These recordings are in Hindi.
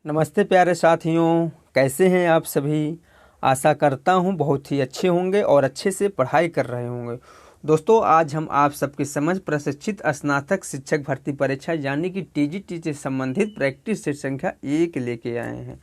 नमस्ते प्यारे साथियों, कैसे हैं आप सभी। आशा करता हूं बहुत ही अच्छे होंगे और अच्छे से पढ़ाई कर रहे होंगे। दोस्तों, आज हम आप सबके समझ प्रशिक्षित स्नातक शिक्षक भर्ती परीक्षा यानी कि टीजीटी से संबंधित प्रैक्टिस सेट संख्या 1 लेके आए हैं।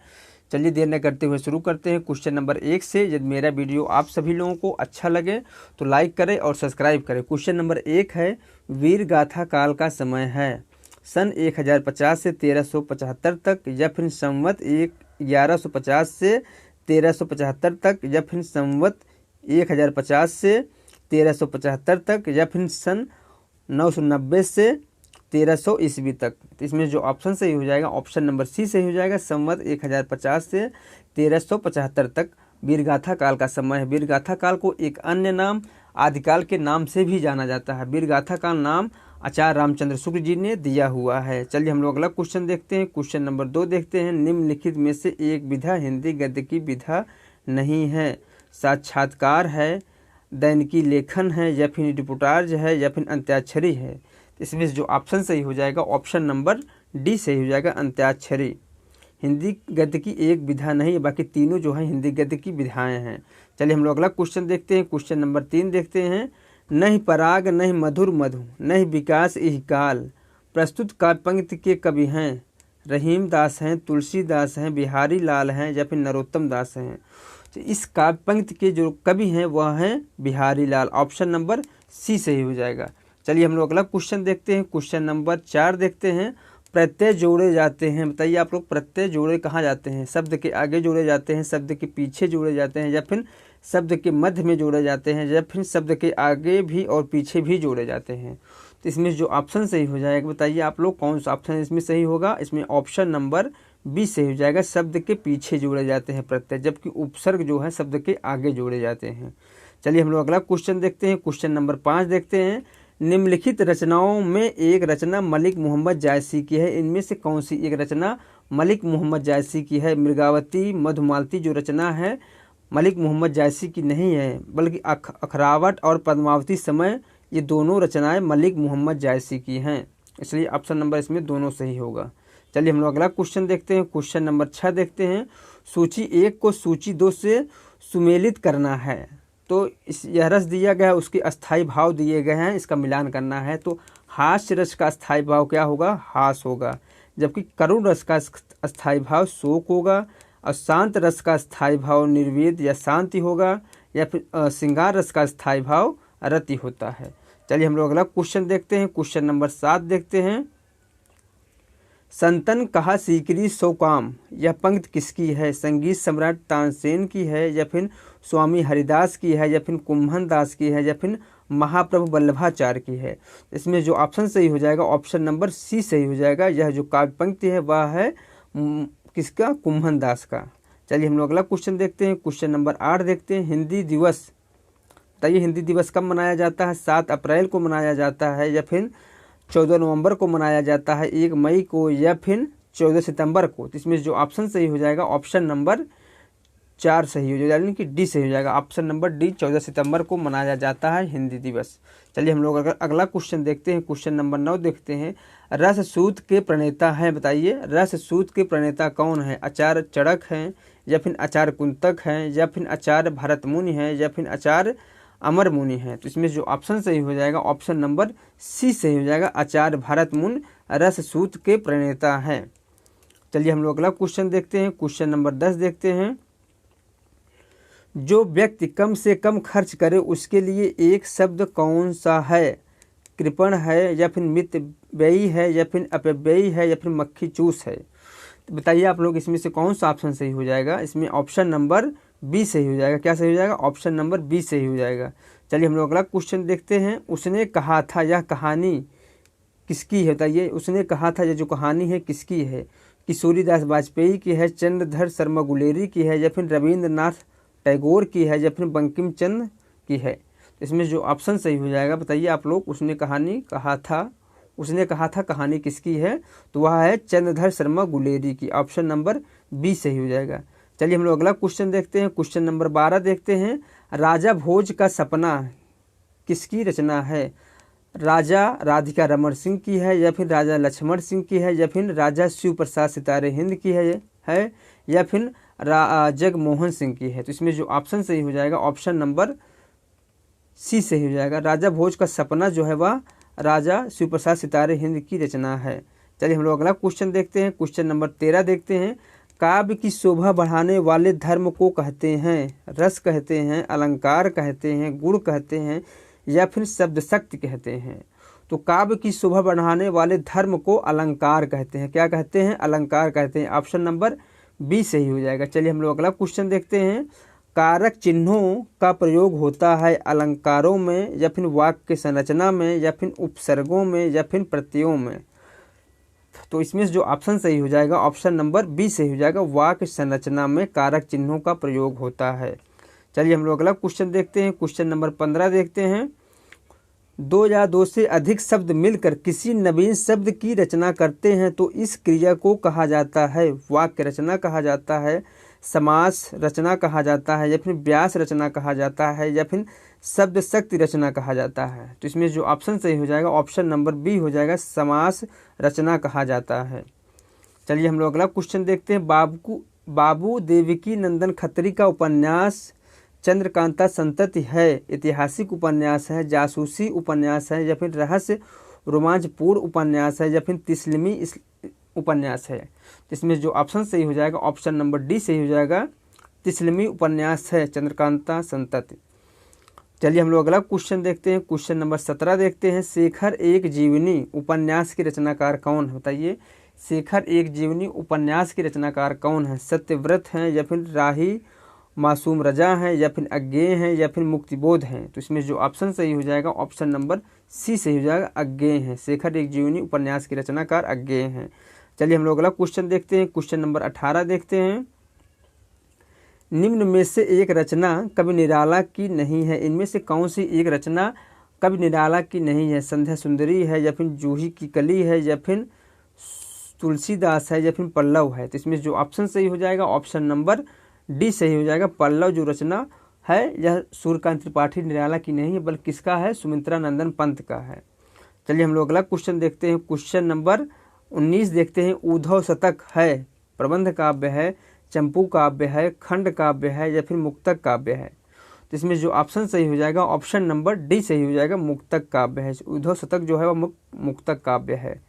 चलिए देर न करते हुए शुरू करते हैं क्वेश्चन नंबर 1 से। यदि मेरा वीडियो आप सभी लोगों को अच्छा लगे तो लाइक करें और सब्सक्राइब करें। क्वेश्चन नंबर 1 है, वीर गाथा काल का समय है सन 1050 से 1375 तक, या फिर संवत 1150 से 1375 तक, या फिर संवत 1050 से 1375 तक, या फिर सन 990 से 1300 ईस्वी तक। तो इसमें जो ऑप्शन सही हो जाएगा ऑप्शन नंबर सी सही हो जाएगा। संवत 1050 से 1375 तक वीरगाथा काल का समय है। वीरगाथा काल को एक अन्य नाम आदिकाल के नाम से भी जाना जाता है। वीरगाथा का नाम आचार्य रामचंद्र शुक्ल जी ने दिया हुआ है। चलिए हम लोग अगला क्वेश्चन देखते हैं। क्वेश्चन नंबर 2 देखते हैं। निम्नलिखित में से एक विधा हिंदी गद्य की विधा नहीं है। साक्षात्कार है, दैनिकी लेखन है, या फिर रिपोर्टाज है, या फिर अंत्याक्षरी है। इसमें जो ऑप्शन सही हो जाएगा ऑप्शन नंबर डी सही हो जाएगा, अंत्याक्षरी। हिंदी गद्य की एक विधा नहीं है, बाकी तीनों जो है हिंदी गद्य की विधाएं हैं। चलिए हम लोग अगला क्वेश्चन देखते हैं। क्वेश्चन नंबर 3 देखते हैं। नहीं पराग नहीं मधुर मधु नहीं विकास इह काल। प्रस्तुत काव्य पंक्ति के कवि हैं रहीम दास हैं, तुलसीदास हैं, बिहारी लाल हैं, या फिर नरोत्तम दास हैं। तो इस काव्य पंक्ति के जो कवि हैं वह हैं बिहारी लाल। ऑप्शन नंबर सी सही हो जाएगा। चलिए हम लोग अगला क्वेश्चन देखते हैं। क्वेश्चन नंबर 4 देखते हैं। प्रत्यय जोड़े जाते हैं, बताइए आप लोग प्रत्यय जोड़े कहाँ जाते हैं। शब्द के आगे जोड़े जाते हैं, शब्द के पीछे जोड़े जाते हैं, या फिर शब्द के मध्य में जोड़े जाते हैं, या फिर शब्द के आगे भी और पीछे भी जोड़े जाते हैं। तो इसमें जो ऑप्शन सही हो जाएगा बताइए आप लोग कौन सा ऑप्शन इसमें सही होगा। इसमें ऑप्शन नंबर बी सही हो जाएगा। शब्द के पीछे जोड़े जाते हैं प्रत्यय, जबकि उपसर्ग जो है शब्द के आगे जोड़े जाते हैं। चलिए हम लोग अगला क्वेश्चन देखते हैं। क्वेश्चन नंबर 5 देखते हैं। निम्नलिखित रचनाओं में एक रचना मलिक मोहम्मद जायसी की है। इनमें से कौन सी एक रचना मलिक मोहम्मद जायसी की है। मृगावती मधुमालती जो रचना है मलिक मोहम्मद जायसी की नहीं है, बल्कि अखरावट और पद्मावती समय ये दोनों रचनाएं मलिक मोहम्मद जायसी की हैं। इसलिए ऑप्शन नंबर इसमें दोनों सही होगा। चलिए हम लोग अगला क्वेश्चन देखते हैं। क्वेश्चन नंबर 6 देखते हैं। सूची 1 को सूची 2 से सुमेलित करना है। तो यह रस दिया गया है, उसके अस्थाई भाव दिए गए हैं, इसका मिलान करना है। तो हास्य रस का अस्थाई भाव क्या होगा, हास होगा, जबकि करुण रस का अस्थाई भाव शोक होगा, और शांत रस का स्थायी भाव निर्वेद या शांति होगा, या फिर श्रृंगार रस का स्थायी भाव रति होता है। चलिए हम लोग अगला क्वेश्चन देखते हैं। क्वेश्चन नंबर 7 देखते हैं। संतन कहा सीकरी सो काम, यह पंक्ति किसकी है। संगीत सम्राट तानसेन की है, या फिर स्वामी हरिदास की है, या फिर कुम्भन दास की है, या फिर महाप्रभु वल्लभाचार्य की है। इसमें जो ऑप्शन सही हो जाएगा ऑप्शन नंबर सी सही हो जाएगा। यह जो काव्य पंक्ति है वह है किसका, कुम्भन दास का। चलिए हम लोग अगला क्वेश्चन देखते हैं। क्वेश्चन नंबर 8 देखते हैं। हिंदी दिवस, बताइए हिंदी दिवस कब मनाया जाता है। 7 अप्रैल को मनाया जाता है, या फिर 14 नवंबर को मनाया जाता है, 1 मई को, या फिर 14 सितंबर को। तो इसमें जो ऑप्शन सही हो जाएगा ऑप्शन नंबर 4 सही हो जाएगा, यानी कि डी सही हो जाएगा। ऑप्शन नंबर डी 14 सितंबर को मनाया जाता है हिंदी दिवस। चलिए हम लोग अगला क्वेश्चन देखते हैं। क्वेश्चन नंबर 9 देखते हैं। रस सूत के प्रणेता हैं, बताइए रस सूत के प्रणेता कौन है। आचार्य चड़क हैं, या फिर आचार्य कुंतक हैं, या फिर आचार्य भरत मुनि हैं, या फिर आचार्य अमर मुनि हैं। तो इसमें जो ऑप्शन सही हो जाएगा ऑप्शन नंबर सी सही हो जाएगा। आचार्य भरत मुनि रस सूत के प्रणेता हैं। चलिए हम लोग अगला क्वेश्चन देखते हैं। क्वेश्चन नंबर 10 देखते हैं। जो व्यक्ति कम से कम खर्च करे उसके लिए एक शब्द कौन सा है। कृपण है, या फिर मितव्ययी है, या फिर अपव्ययी है, या फिर मक्खी चूस है। तो बताइए आप लोग इसमें से कौन सा ऑप्शन सही हो जाएगा। इसमें ऑप्शन नंबर बी सही हो जाएगा। क्या सही हो जाएगा, ऑप्शन नंबर बी सही हो जाएगा। चलिए हम लोग अगला क्वेश्चन देखते हैं। उसने कहा था यह कहानी किसकी है, बताइए उसने कहा था यह जो कहानी है किसकी है। किशोरीदास वाजपेयी की है, चंद्रधर शर्मा गुलेरी की है, या फिर रविंद्रनाथ टैगोर की है, या फिर बंकिम चंद्र की है। इसमें जो ऑप्शन सही हो जाएगा बताइए आप लोग। उसने कहा था कहानी किसकी है, तो वह है चंद्रधर शर्मा गुलेरी की। ऑप्शन नंबर बी सही हो जाएगा। चलिए हम लोग अगला क्वेश्चन देखते हैं। क्वेश्चन नंबर 12 देखते हैं। राजा भोज का सपना किसकी रचना है। राजा राधिका रमन सिंह की है, या फिर राजा लक्ष्मण सिंह की है, या फिर राजा शिव प्रसाद सितारे हिंद की है, या फिर जगमोहन सिंह की है। तो इसमें जो ऑप्शन सही हो जाएगा ऑप्शन नंबर सी सही हो जाएगा। राजा भोज का सपना जो है वह राजा शिव प्रसाद सितारे हिंद की रचना है। चलिए हम लोग अगला क्वेश्चन देखते हैं। क्वेश्चन नंबर 13 देखते हैं। काव्य की शोभा बढ़ाने वाले धर्म को कहते हैं? रस कहते हैं, अलंकार कहते हैं, गुण कहते हैं, या फिर शब्द शक्ति कहते हैं? तो काव्य की शोभा बढ़ाने वाले धर्म को अलंकार कहते हैं। क्या कहते हैं? अलंकार कहते हैं। ऑप्शन नंबर बी सही हो जाएगा। चलिए हम लोग अगला क्वेश्चन देखते हैं। कारक चिन्हों का प्रयोग होता है अलंकारों में, या फिर वाक्य संरचना में, या फिर उपसर्गों में, या फिर प्रत्ययों में? तो इसमें जो ऑप्शन सही हो जाएगा ऑप्शन नंबर बी सही हो जाएगा। वाक्य संरचना में कारक चिन्हों का प्रयोग होता है। चलिए हम लोग अगला क्वेश्चन देखते हैं। क्वेश्चन नंबर 15 देखते हैं। दो या दो से अधिक शब्द मिलकर किसी नवीन शब्द की रचना करते हैं तो इस क्रिया को कहा जाता है? वाक्य रचना कहा जाता है, समास रचना कहा जाता है, या फिर व्यास रचना कहा जाता है, या फिर शब्द शक्ति रचना कहा जाता है? तो इसमें जो ऑप्शन सही हो जाएगा ऑप्शन नंबर बी हो जाएगा। समास रचना कहा जाता है। चलिए हम लोग अगला क्वेश्चन देखते हैं। बाबू देवकी नंदन खत्री का उपन्यास चंद्रकांता संतति है ऐतिहासिक उपन्यास है, जासूसी उपन्यास है, या फिर रहस्य रोमांचपूर्ण उपन्यास है, या फिर तिस्लिमी उपन्यास है? इसमें जो ऑप्शन सही हो जाएगा ऑप्शन नंबर डी सही हो जाएगा। तिस्लिमी उपन्यास है चंद्रकांता संतति। चलिए हम लोग अगला क्वेश्चन देखते हैं। क्वेश्चन नंबर 17 देखते हैं। शेखर एक जीवनी उपन्यास के रचनाकार कौन है? बताइए, शेखर एक जीवनी उपन्यास के रचनाकार कौन है? सत्यव्रत हैं, या फिर राही मासूम रजा हैं, या फिर अज्ञेय हैं, या फिर मुक्तिबोध हैं? तो इसमें जो ऑप्शन सही हो जाएगा ऑप्शन नंबर सी सही हो जाएगा। अज्ञेय हैं। शेखर एक जीवनी उपन्यास के रचनाकार अज्ञेय हैं। चलिए हम लोग अगला क्वेश्चन देखते हैं। क्वेश्चन नंबर 18 देखते हैं। निम्न में से एक रचना कवि निराला की नहीं है। इनमें से कौन सी एक रचना कवि निराला की नहीं है? संध्या सुंदरी है, या फिर जूही की कली है, या फिर तुलसीदास है, या फिर पल्लव है? तो इसमें जो ऑप्शन सही हो जाएगा ऑप्शन नंबर डी सही हो जाएगा। पल्लव जो रचना है यह सूर्यकांत त्रिपाठी निराला की नहीं है, बल्कि किसका है? सुमित्रा नंदन पंत का है। चलिए हम लोग अगला क्वेश्चन देखते हैं। क्वेश्चन नंबर 19 देखते हैं। उद्धव शतक है प्रबंध काव्य है, चंपू काव्य है, खंड काव्य है, या फिर मुक्तक काव्य है? तो इसमें जो ऑप्शन सही हो जाएगा ऑप्शन नंबर डी सही हो जाएगा। मुक्तक काव्य है। उद्धव शतक जो है वह मुक्तक काव्य है।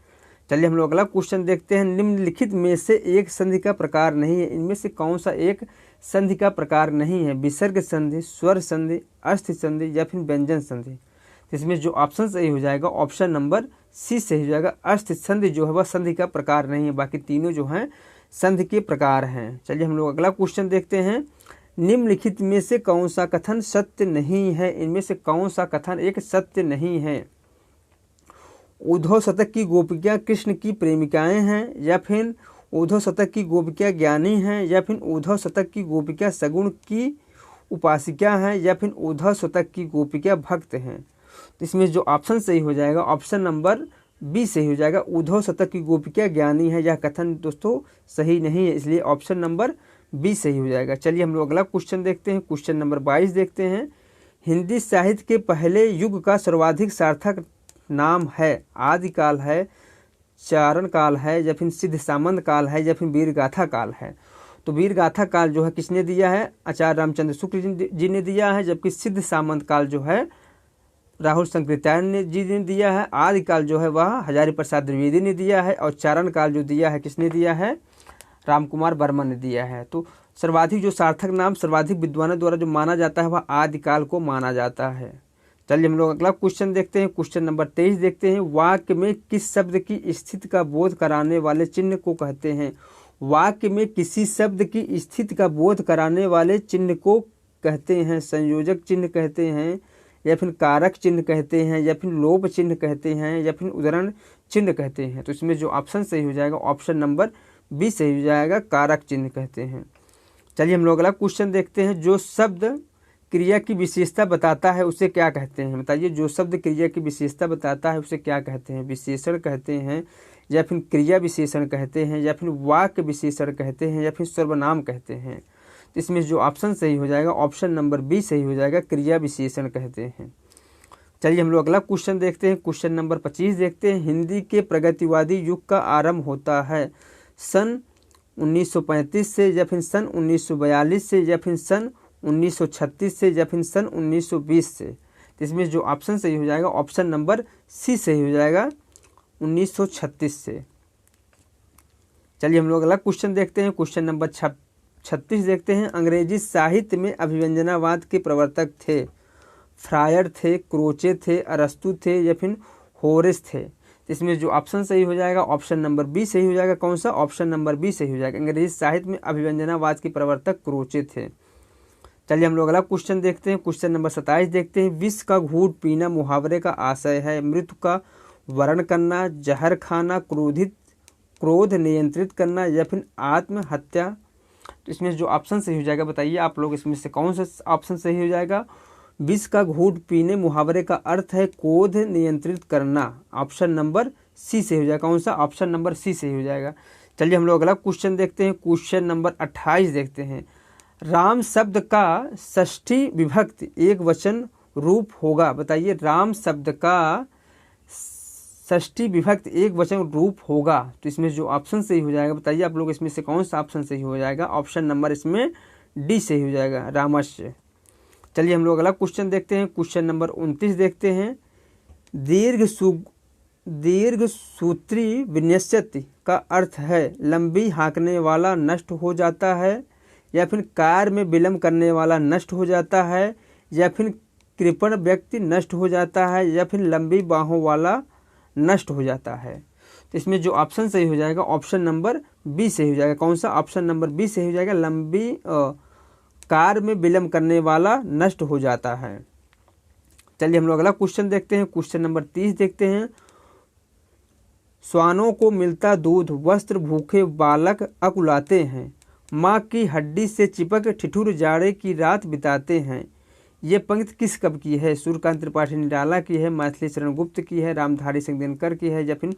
चलिए हम लोग अगला क्वेश्चन देखते हैं। निम्नलिखित में से एक संधि का प्रकार नहीं है। इनमें से कौन सा एक संधि का प्रकार नहीं है? विसर्ग संधि, स्वर संधि, अस्थि संधि, या फिर व्यंजन संधि? इसमें जो ऑप्शन सही हो जाएगा ऑप्शन नंबर सी सही हो जाएगा। अस्थि संधि जो है वह संधि का प्रकार नहीं है, बाकी तीनों जो हैं संधि के प्रकार हैं। चलिए हम लोग अगला क्वेश्चन देखते हैं। निम्नलिखित में से कौन सा कथन सत्य नहीं है? इनमें से कौन सा कथन एक सत्य नहीं है? उद्धव शतक की गोपिका कृष्ण की प्रेमिकाएं हैं, या फिर उद्धव शतक की गोपिका ज्ञानी हैं, या फिर उद्धव शतक की गोपिका सगुण की उपासिका हैं, या फिर उद्धव शतक की गोपिका भक्त हैं? तो इसमें जो ऑप्शन सही हो जाएगा ऑप्शन नंबर बी सही हो जाएगा। उद्धव शतक की गोपिका ज्ञानी है, यह कथन दोस्तों सही नहीं है, इसलिए ऑप्शन नंबर बी सही हो जाएगा। चलिए हम लोग अगला क्वेश्चन देखते हैं। क्वेश्चन नंबर 22 देखते हैं। हिंदी साहित्य के पहले युग का सर्वाधिक सार्थक नाम है? आदिकाल है, चारण काल है, या फिर सिद्ध सामंत काल है, या फिर वीरगाथा काल है? तो वीरगाथा काल जो है किसने दिया है? आचार्य रामचंद्र शुक्ल जी ने दिया है, जबकि सिद्ध सामंत काल जो है राहुल शंकराचार्य जी ने दिया है। आदिकाल जो है वह हजारी प्रसाद द्विवेदी ने दिया है, और चारण काल जो दिया है किसने दिया है? रामकुमार वर्मा ने दिया है। तो सर्वाधिक जो सार्थक नाम सर्वाधिक विद्वानों द्वारा जो माना जाता है वह आदिकाल को माना जाता है। चलिए हम लोग अगला क्वेश्चन देखते हैं। क्वेश्चन नंबर 23 देखते हैं। वाक्य में किस शब्द की स्थिति का बोध कराने वाले चिन्ह को कहते हैं? वाक्य में किसी शब्द की स्थिति का बोध कराने वाले चिन्ह को कहते हैं? संयोजक चिन्ह कहते हैं, या फिर कारक चिन्ह कहते हैं, या फिर लोप चिन्ह कहते हैं, या फिर उदाहरण चिन्ह कहते हैं? तो इसमें जो ऑप्शन सही हो जाएगा ऑप्शन नंबर बी सही हो जाएगा। कारक चिन्ह कहते हैं। चलिए हम लोग अगला क्वेश्चन देखते हैं। जो शब्द क्रिया की विशेषता बताता है उसे क्या कहते हैं? बताइए, जो शब्द क्रिया की विशेषता बताता है उसे क्या कहते हैं? विशेषण कहते हैं, या फिर क्रिया विशेषण कहते हैं, या फिर वाक्य विशेषण कहते हैं, या फिर सर्वनाम कहते हैं? इसमें जो ऑप्शन सही हो जाएगा ऑप्शन नंबर बी सही हो जाएगा। क्रिया विशेषण कहते हैं। चलिए हम लोग अगला क्वेश्चन देखते हैं। क्वेश्चन नंबर 25 देखते हैं। हिंदी के प्रगतिवादी युग का आरंभ होता है सन 1935 से, या फिर सन 1942 से, या फिर सन 1936 से, या फिर सन 1920 से। तो इसमें जो ऑप्शन सही हो जाएगा ऑप्शन नंबर सी सही हो जाएगा, 1936 से। चलिए हम लोग अगला क्वेश्चन देखते हैं। क्वेश्चन नंबर 36 देखते हैं। अंग्रेजी साहित्य में अभिव्यंजनावाद के प्रवर्तक थे फ्रायर थे, क्रोचे थे, अरस्तु थे, या फिर होरेस थे। इसमें जो ऑप्शन सही हो जाएगा ऑप्शन नंबर बी सही हो जाएगा। कौन सा? ऑप्शन नंबर बी सही हो जाएगा। अंग्रेजी साहित्य में अभिव्यंजनावाद के प्रवर्तक क्रोचे थे। चलिए हम लोग अगला क्वेश्चन देखते हैं। क्वेश्चन नंबर 27 देखते हैं। विष का घूंट पीना मुहावरे का आशय है। मृत्यु का वर्ण करना, जहर खाना, क्रोध नियंत्रित करना, या फिर आत्महत्या। तो इसमें जो ऑप्शन सही हो जाएगा बताइए आप लोग, इसमें से कौन सा ऑप्शन सही हो जाएगा? विष का घूंट पीने मुहावरे का अर्थ है क्रोध नियंत्रित करना। ऑप्शन नंबर सी से हो जाएगा। कौन सा? ऑप्शन नंबर सी से हो जाएगा। चलिए हम लोग अगला क्वेश्चन देखते हैं। क्वेश्चन नंबर 28 देखते हैं। राम शब्द का षष्ठी विभक्ति एक वचन रूप होगा। बताइए राम शब्द का षष्ठी विभक्ति एक वचन रूप होगा। तो इसमें जो ऑप्शन सही हो जाएगा बताइए आप लोग, इसमें से कौन सा ऑप्शन सही हो जाएगा? ऑप्शन नंबर इसमें डी सही हो जाएगा, रामस्य। चलिए हम लोग अगला क्वेश्चन देखते हैं। क्वेश्चन नंबर 29 देखते हैं। दीर्घ सूत्री विन्यस्यति का अर्थ है लंबी हाँकने वाला नष्ट हो जाता है, या फिर कार्य में विलंब करने वाला नष्ट हो जाता है, या फिर कृपण व्यक्ति नष्ट हो जाता है, या फिर लंबी बाहों वाला नष्ट हो जाता है। तो इसमें जो ऑप्शन सही हो जाएगा ऑप्शन नंबर बी सही हो जाएगा। कौन सा? ऑप्शन नंबर बी सही हो जाएगा, लंबी कार्य में विलंब करने वाला नष्ट हो जाता है। चलिए हम लोग अगला क्वेश्चन देखते हैं। क्वेश्चन नंबर 30 देखते हैं। श्वानों को मिलता दूध वस्त्र भूखे बालक अकुलाते हैं, माँ की हड्डी से चिपक ठिठुर जाड़े की रात बिताते हैं। ये पंक्ति किस कवि की है? सूर्यकांत त्रिपाठी निराला की है, मैथिली शरण गुप्त की है, रामधारी सिंह दिनकर की है, या फिर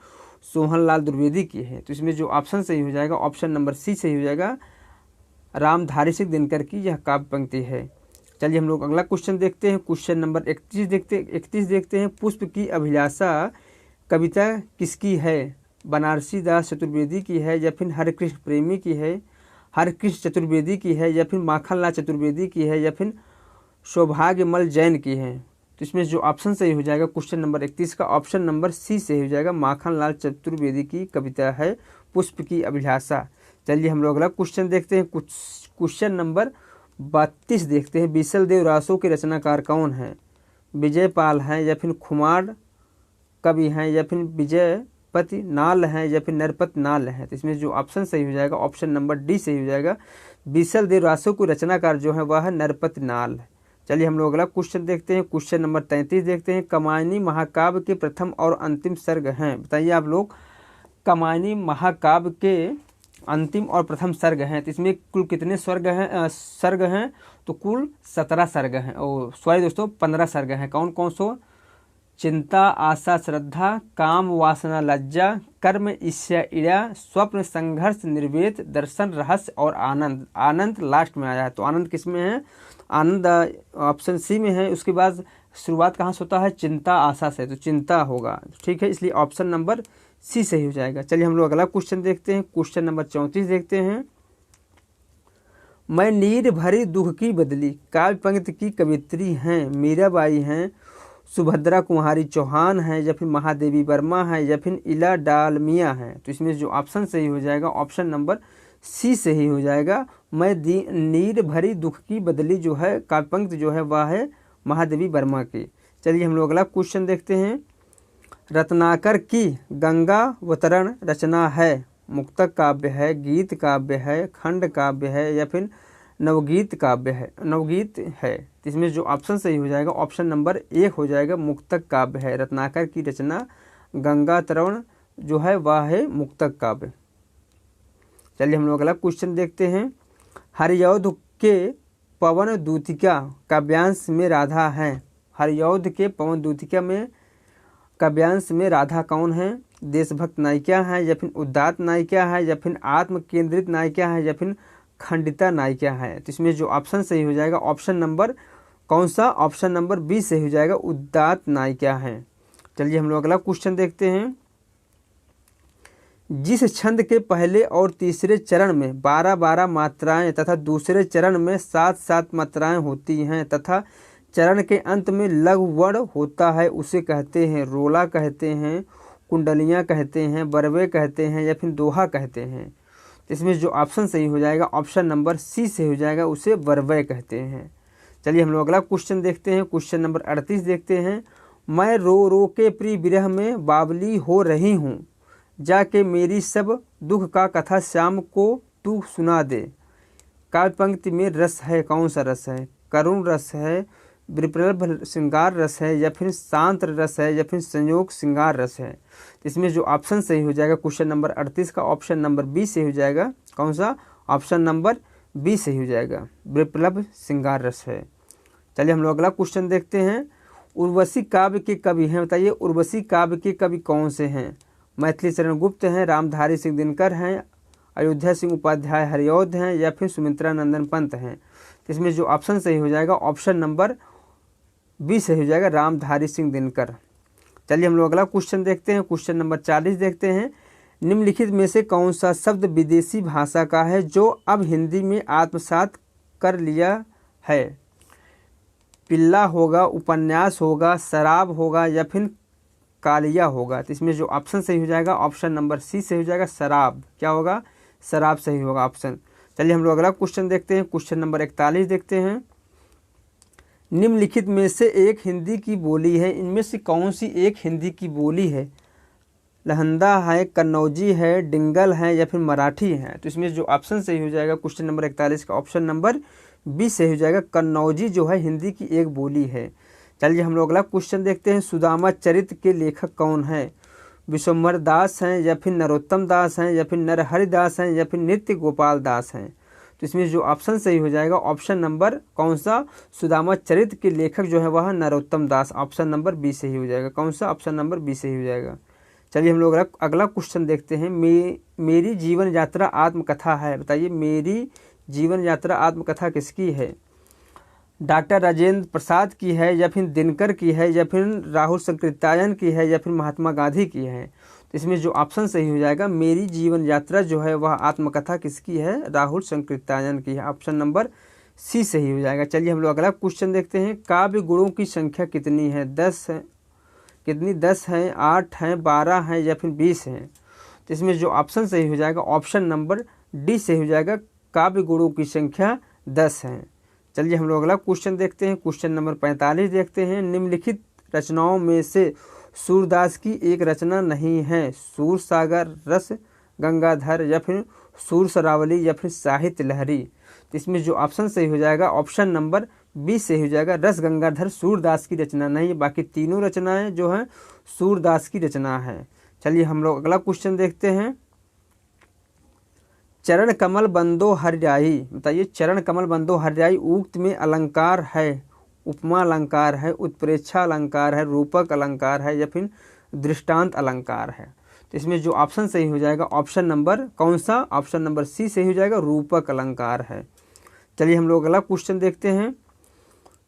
सोहनलाल द्विवेदी की है। तो इसमें जो ऑप्शन सही हो जाएगा ऑप्शन नंबर सी सही हो जाएगा, रामधारी सिंह दिनकर की यह काव्य पंक्ति है। चलिए हम लोग अगला क्वेश्चन देखते हैं। क्वेश्चन नंबर 31 देखते हैं। पुष्प की अभिलाषा कविता किसकी है? बनारसी दास चतुर्वेदी की है, या फिर हरिकृष्ण प्रेमी की है, हरिकृष्ण चतुर्वेदी की है, या फिर माखनलाल चतुर्वेदी की है, या फिर सौभाग्यमल जैन की है। तो इसमें जो ऑप्शन सही हो जाएगा क्वेश्चन नंबर 31 का ऑप्शन नंबर सी सही हो जाएगा, माखनलाल चतुर्वेदी की कविता है पुष्प की अभिलाषा। चलिए हम लोग अगला क्वेश्चन देखते हैं। क्वेश्चन नंबर 32 देखते हैं। बीसल देव रासो के रचनाकार कौन हैं? विजयपाल हैं, या फिर खुमार कवि हैं, या फिर विजयपति नाल हैं, या फिर नरपत नाल हैं। तो इसमें जो ऑप्शन सही हो जाएगा ऑप्शन नंबर डी सही हो जाएगा, बीसल देव रासो को रचनाकार जो है वह है नरपत नाल। चलिए हम लोग अगला क्वेश्चन देखते हैं। क्वेश्चन नंबर 33 देखते हैं। कमायनी महाकाव्य के प्रथम और अंतिम सर्ग हैं। बताइए आप लोग, कमायनी महाकाव्य के अंतिम और प्रथम सर्ग हैं। तो इसमें कुल कितने सर्ग हैं? तो कुल 17 सर्ग हैं। और सॉरी दोस्तों 15 सर्ग हैं। कौन कौन सो? चिंता, आशा, श्रद्धा, काम, वासना, लज्जा, कर्म, ईर्ष्या, ईड़ा, स्वप्न, संघर्ष, निर्वेद, दर्शन, रहस्य और आनंद। आनंद लास्ट में आया है। तो आनंद किस में है? आनंद ऑप्शन सी में है। उसके बाद शुरुआत कहाँ से होता है? चिंता, आशा से। तो चिंता होगा, ठीक है, इसलिए ऑप्शन नंबर सी सही हो जाएगा। चलिए हम लोग अगला क्वेश्चन देखते हैं। क्वेश्चन नंबर 34 देखते हैं। मैं नीर भरी दुख की बदली काव्य पंक्ति की कवित्री हैं। मीराबाई हैं, सुभद्रा कुमारी चौहान हैं, या फिर महादेवी वर्मा हैं, या फिर इला डालमिया हैं। तो इसमें जो ऑप्शन सही हो जाएगा ऑप्शन नंबर सी सही हो जाएगा। मैं नीर भरी दुख की बदली जो है काव्य पंक्ति जो है वह है महादेवी वर्मा की। चलिए हम लोग अगला क्वेश्चन देखते हैं। रत्नाकर की गंगावतरण रचना है। मुक्तक काव्य है, गीत काव्य है, खंड काव्य है, या फिर नवगीत काव्य है, नवगीत है। इसमें जो ऑप्शन सही हो जाएगा ऑप्शन नंबर 1 हो जाएगा, मुक्तक काव्य है। रत्नाकर की रचना गंगावतरण जो है वह है मुक्तक काव्य। चलिए हम लोग अगला क्वेश्चन देखते हैं। हरिऔध के पवन दूतिका काव्यांश में राधा है। हरिऔध के पवन दूतिका में काव्यांश में राधा कौन है? देशभक्त नायिका है, या फिर उदात्त नायिका है, या फिर आत्म केंद्रित नायिका है, या फिर खंडिता नायिका है। तो इसमें जो ऑप्शन सही हो जाएगा ऑप्शन नंबर कौन सा? ऑप्शन नंबर बी सही हो जाएगा, उदात्त नायिका हैं। चलिए हम लोग अगला क्वेश्चन देखते हैं। जिस छंद के पहले और तीसरे चरण में 12-12 मात्राएं तथा दूसरे चरण में 7-7 मात्राएं होती हैं तथा चरण के अंत में लघु वर्ण होता है, उसे कहते हैं रोला कहते हैं, कुंडलियां कहते हैं, बरवे कहते हैं या फिर दोहा कहते हैं। इसमें जो ऑप्शन सही हो जाएगा ऑप्शन नंबर सी से हो जाएगा, उसे बरवे कहते हैं। चलिए हम लोग अगला क्वेश्चन देखते हैं। क्वेश्चन नंबर 38 देखते हैं। मैं रो रो के प्रिय विरह में बावली हो रही हूँ, जाके मेरी सब दुख का कथा श्याम को तू सुना दे। काव्य पंक्ति में रस है, कौन सा रस है? करुण रस है, विप्रलभ श्रृंगार रस है या फिर शांत रस है या फिर संयोग श्रृंगार रस है। इसमें जो ऑप्शन सही हो जाएगा क्वेश्चन नंबर 38 का ऑप्शन नंबर बी से हो जाएगा। कौन सा? ऑप्शन नंबर बी सही हो जाएगा, विप्रलभ श्रृंगार रस है। चलिए हम लोग अगला क्वेश्चन देखते हैं। उर्वशी काव्य के कवि हैं, बताइए उर्वशी काव्य के कवि कौन से हैं? मैथिली शरण गुप्त हैं, रामधारी सिंह दिनकर हैं, अयोध्या सिंह उपाध्याय हरिऔध हैं या फिर सुमित्रा नंदन पंत हैं। इसमें जो ऑप्शन सही हो जाएगा ऑप्शन नंबर बी सही हो जाएगा, रामधारी सिंह दिनकर। चलिए हम लोग अगला क्वेश्चन देखते हैं। क्वेश्चन नंबर 40 देखते हैं। निम्नलिखित में से कौन सा शब्द विदेशी भाषा का है जो अब हिंदी में आत्मसात कर लिया है? पिल्ला होगा, उपन्यास होगा, शराब होगा या फिर कालिया होगा। तो इसमें जो ऑप्शन सही हो जाएगा ऑप्शन नंबर सी से हो जाएगा, शराब। क्या होगा? शराब सही होगा ऑप्शन। चलिए हम लोग अगला क्वेश्चन देखते हैं। क्वेश्चन नंबर 41 देखते हैं। निम्नलिखित में से एक हिंदी की बोली है, इनमें से कौन सी एक हिंदी की बोली है? लहंदा है, कन्नौजी है, डिंगल है या फिर मराठी है। तो इसमें जो ऑप्शन सही हो जाएगा क्वेश्चन नंबर 41 का ऑप्शन नंबर बी सही हो जाएगा, कन्नौजी जो है हिंदी की एक बोली है। चलिए हम लोग अगला क्वेश्चन देखते हैं। सुदामा चरित्र के लेखक कौन है? विश्वम्भर दास हैं या फिर नरोत्तम दास हैं या फिर नरहरि दास हैं या फिर नृत्य गोपाल दास हैं। तो इसमें जो ऑप्शन सही हो जाएगा ऑप्शन नंबर कौन सा? सुदामा चरित्र के लेखक जो है वह नरोत्तम दास, ऑप्शन नंबर बी सही हो जाएगा। कौन सा? ऑप्शन नंबर बी सही हो जाएगा। चलिए हम लोग अगला क्वेश्चन देखते हैं। मेरी जीवन यात्रा आत्मकथा है, बताइए मेरी जीवन यात्रा आत्मकथा किसकी है? डॉक्टर राजेंद्र प्रसाद की है या फिर दिनकर की है या फिर राहुल संकृत्यायन की है या फिर महात्मा गांधी की है। तो इसमें जो ऑप्शन सही हो जाएगा मेरी जीवन यात्रा जो है वह आत्मकथा किसकी है? राहुल संकृत्यायन की है, ऑप्शन नंबर सी सही हो जाएगा। चलिए हम लोग अगला क्वेश्चन देखते हैं। काव्य गुणों की संख्या कितनी है? 10 है, कितनी? 10 है, 8 है, 12 है या फिर 20 है। तो इसमें जो ऑप्शन सही हो जाएगा ऑप्शन नंबर डी सही हो जाएगा, काव्य गुणों की संख्या 10 है। चलिए हम लोग अगला क्वेश्चन देखते हैं। क्वेश्चन नंबर 45 देखते हैं। निम्नलिखित रचनाओं में से सूरदास की एक रचना नहीं है? सूर सागर, रस गंगाधर या फिर सूर सरावली या फिर साहित्य लहरी। तो इसमें जो ऑप्शन सही हो जाएगा ऑप्शन नंबर बी सही हो जाएगा, रस गंगाधर सूरदास की रचना नहीं है, बाकी तीनों रचनाएं जो हैं सूरदास की रचना है। चलिए हम लोग अगला क्वेश्चन देखते हैं। चरण कमल बंदो हरियाई, बताइए चरण कमल बंदो हरियाई उक्त में अलंकार है, उपमा अलंकार है, उत्प्रेक्षा अलंकार है, रूपक अलंकार है या फिर दृष्टांत अलंकार है। तो इसमें जो ऑप्शन सही हो जाएगा ऑप्शन नंबर कौन सा? ऑप्शन नंबर सी सही हो जाएगा, रूपक अलंकार है। चलिए हम लोग अगला क्वेश्चन देखते हैं।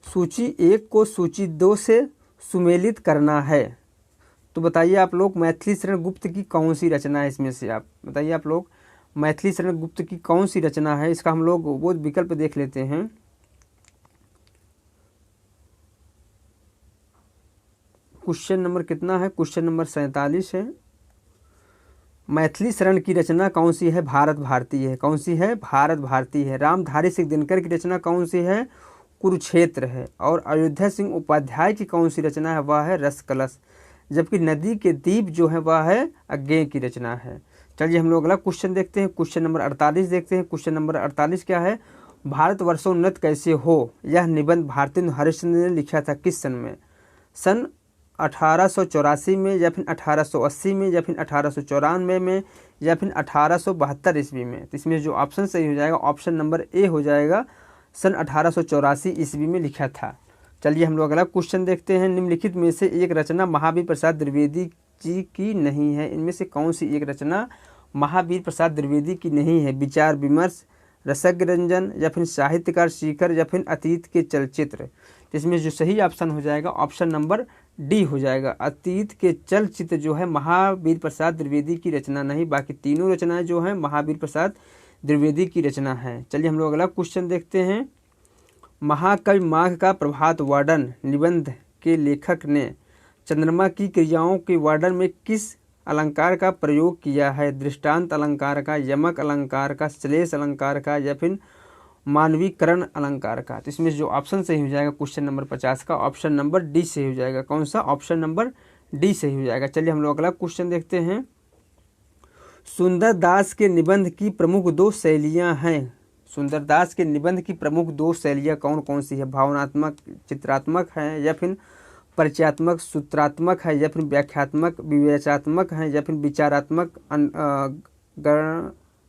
सूची 1 को सूची 2 से सुमेलित करना है, तो बताइए आप लोग मैथिली शरण गुप्त की कौन सी रचना है? इसमें से आप बताइए आप लोग मैथिली शरण गुप्त की कौन सी रचना है? इसका हम लोग वो विकल्प देख लेते हैं। क्वेश्चन नंबर कितना है? क्वेश्चन नंबर 47 है। मैथिली शरण की रचना कौन सी है? भारत भारती है। कौन सी है? भारत भारती है। रामधारी सिंह दिनकर की रचना कौन सी है? कुरुक्षेत्र है। और अयोध्या सिंह उपाध्याय की कौन सी रचना है? वह है रस कलश। जबकि नदी के दीप जो है वह है अज्ञेय की रचना है। चलिए हम लोग अगला क्वेश्चन देखते हैं। क्वेश्चन नंबर 48 देखते हैं। क्वेश्चन नंबर 48 क्या है? भारतवर्षोन्नत कैसे हो, यह निबंध भारतेंदु हरिश्चंद्र ने लिखा था किस सन में? सन 1884 में या फिर 1880 में या फिर 1894 में या फिर 1872 ईस्वी में। तो इसमें जो ऑप्शन सही हो जाएगा ऑप्शन नंबर ए हो जाएगा, सन 1884 ईस्वी में लिखा था। चलिए हम लोग अगला क्वेश्चन देखते हैं। निम्नलिखित में से एक रचना महावीर प्रसाद द्विवेदी जी की नहीं है, इनमें से कौन सी एक रचना महावीर प्रसाद द्विवेदी की नहीं है? विचार विमर्श, रसज्ञ रंजन या फिर साहित्यकार शिखर या फिर अतीत के चलचित्र। तो इसमें जो सही ऑप्शन हो जाएगा ऑप्शन नंबर डी हो जाएगा। अतीत के चलचित्र जो है महावीर प्रसाद द्विवेदी की रचना नहीं, बाकी तीनों रचनाएं जो हैं महावीर प्रसाद द्विवेदी की रचना है। चलिए हम लोग अगला क्वेश्चन देखते हैं। महाकवि माघ का प्रभात वर्णन निबंध के लेखक ने चंद्रमा की क्रियाओं के वर्णन में किस अलंकार का प्रयोग किया है? दृष्टांत अलंकार का, यमक अलंकार का, श्लेष अलंकार का, या फिर मानवीकरण अलंकार का? तो इसमें जो ऑप्शन सही हो जाएगा क्वेश्चन नंबर 50 का ऑप्शन नंबर डी सही हो जाएगा। कौन सा? ऑप्शन नंबर डी सही हो जाएगा। चलिए हम लोग अगला क्वेश्चन देखते हैं। सुंदर दास के निबंध की प्रमुख दो शैलियां हैं। सुंदर दास के निबंध की प्रमुख दो शैलियां कौन कौन सी है? भावनात्मक चित्रात्मक है, या फिर परिचयात्मक सूत्रात्मक है, या फिर व्याख्यात्मक विवेचनात्मक है, या फिर विचारात्मक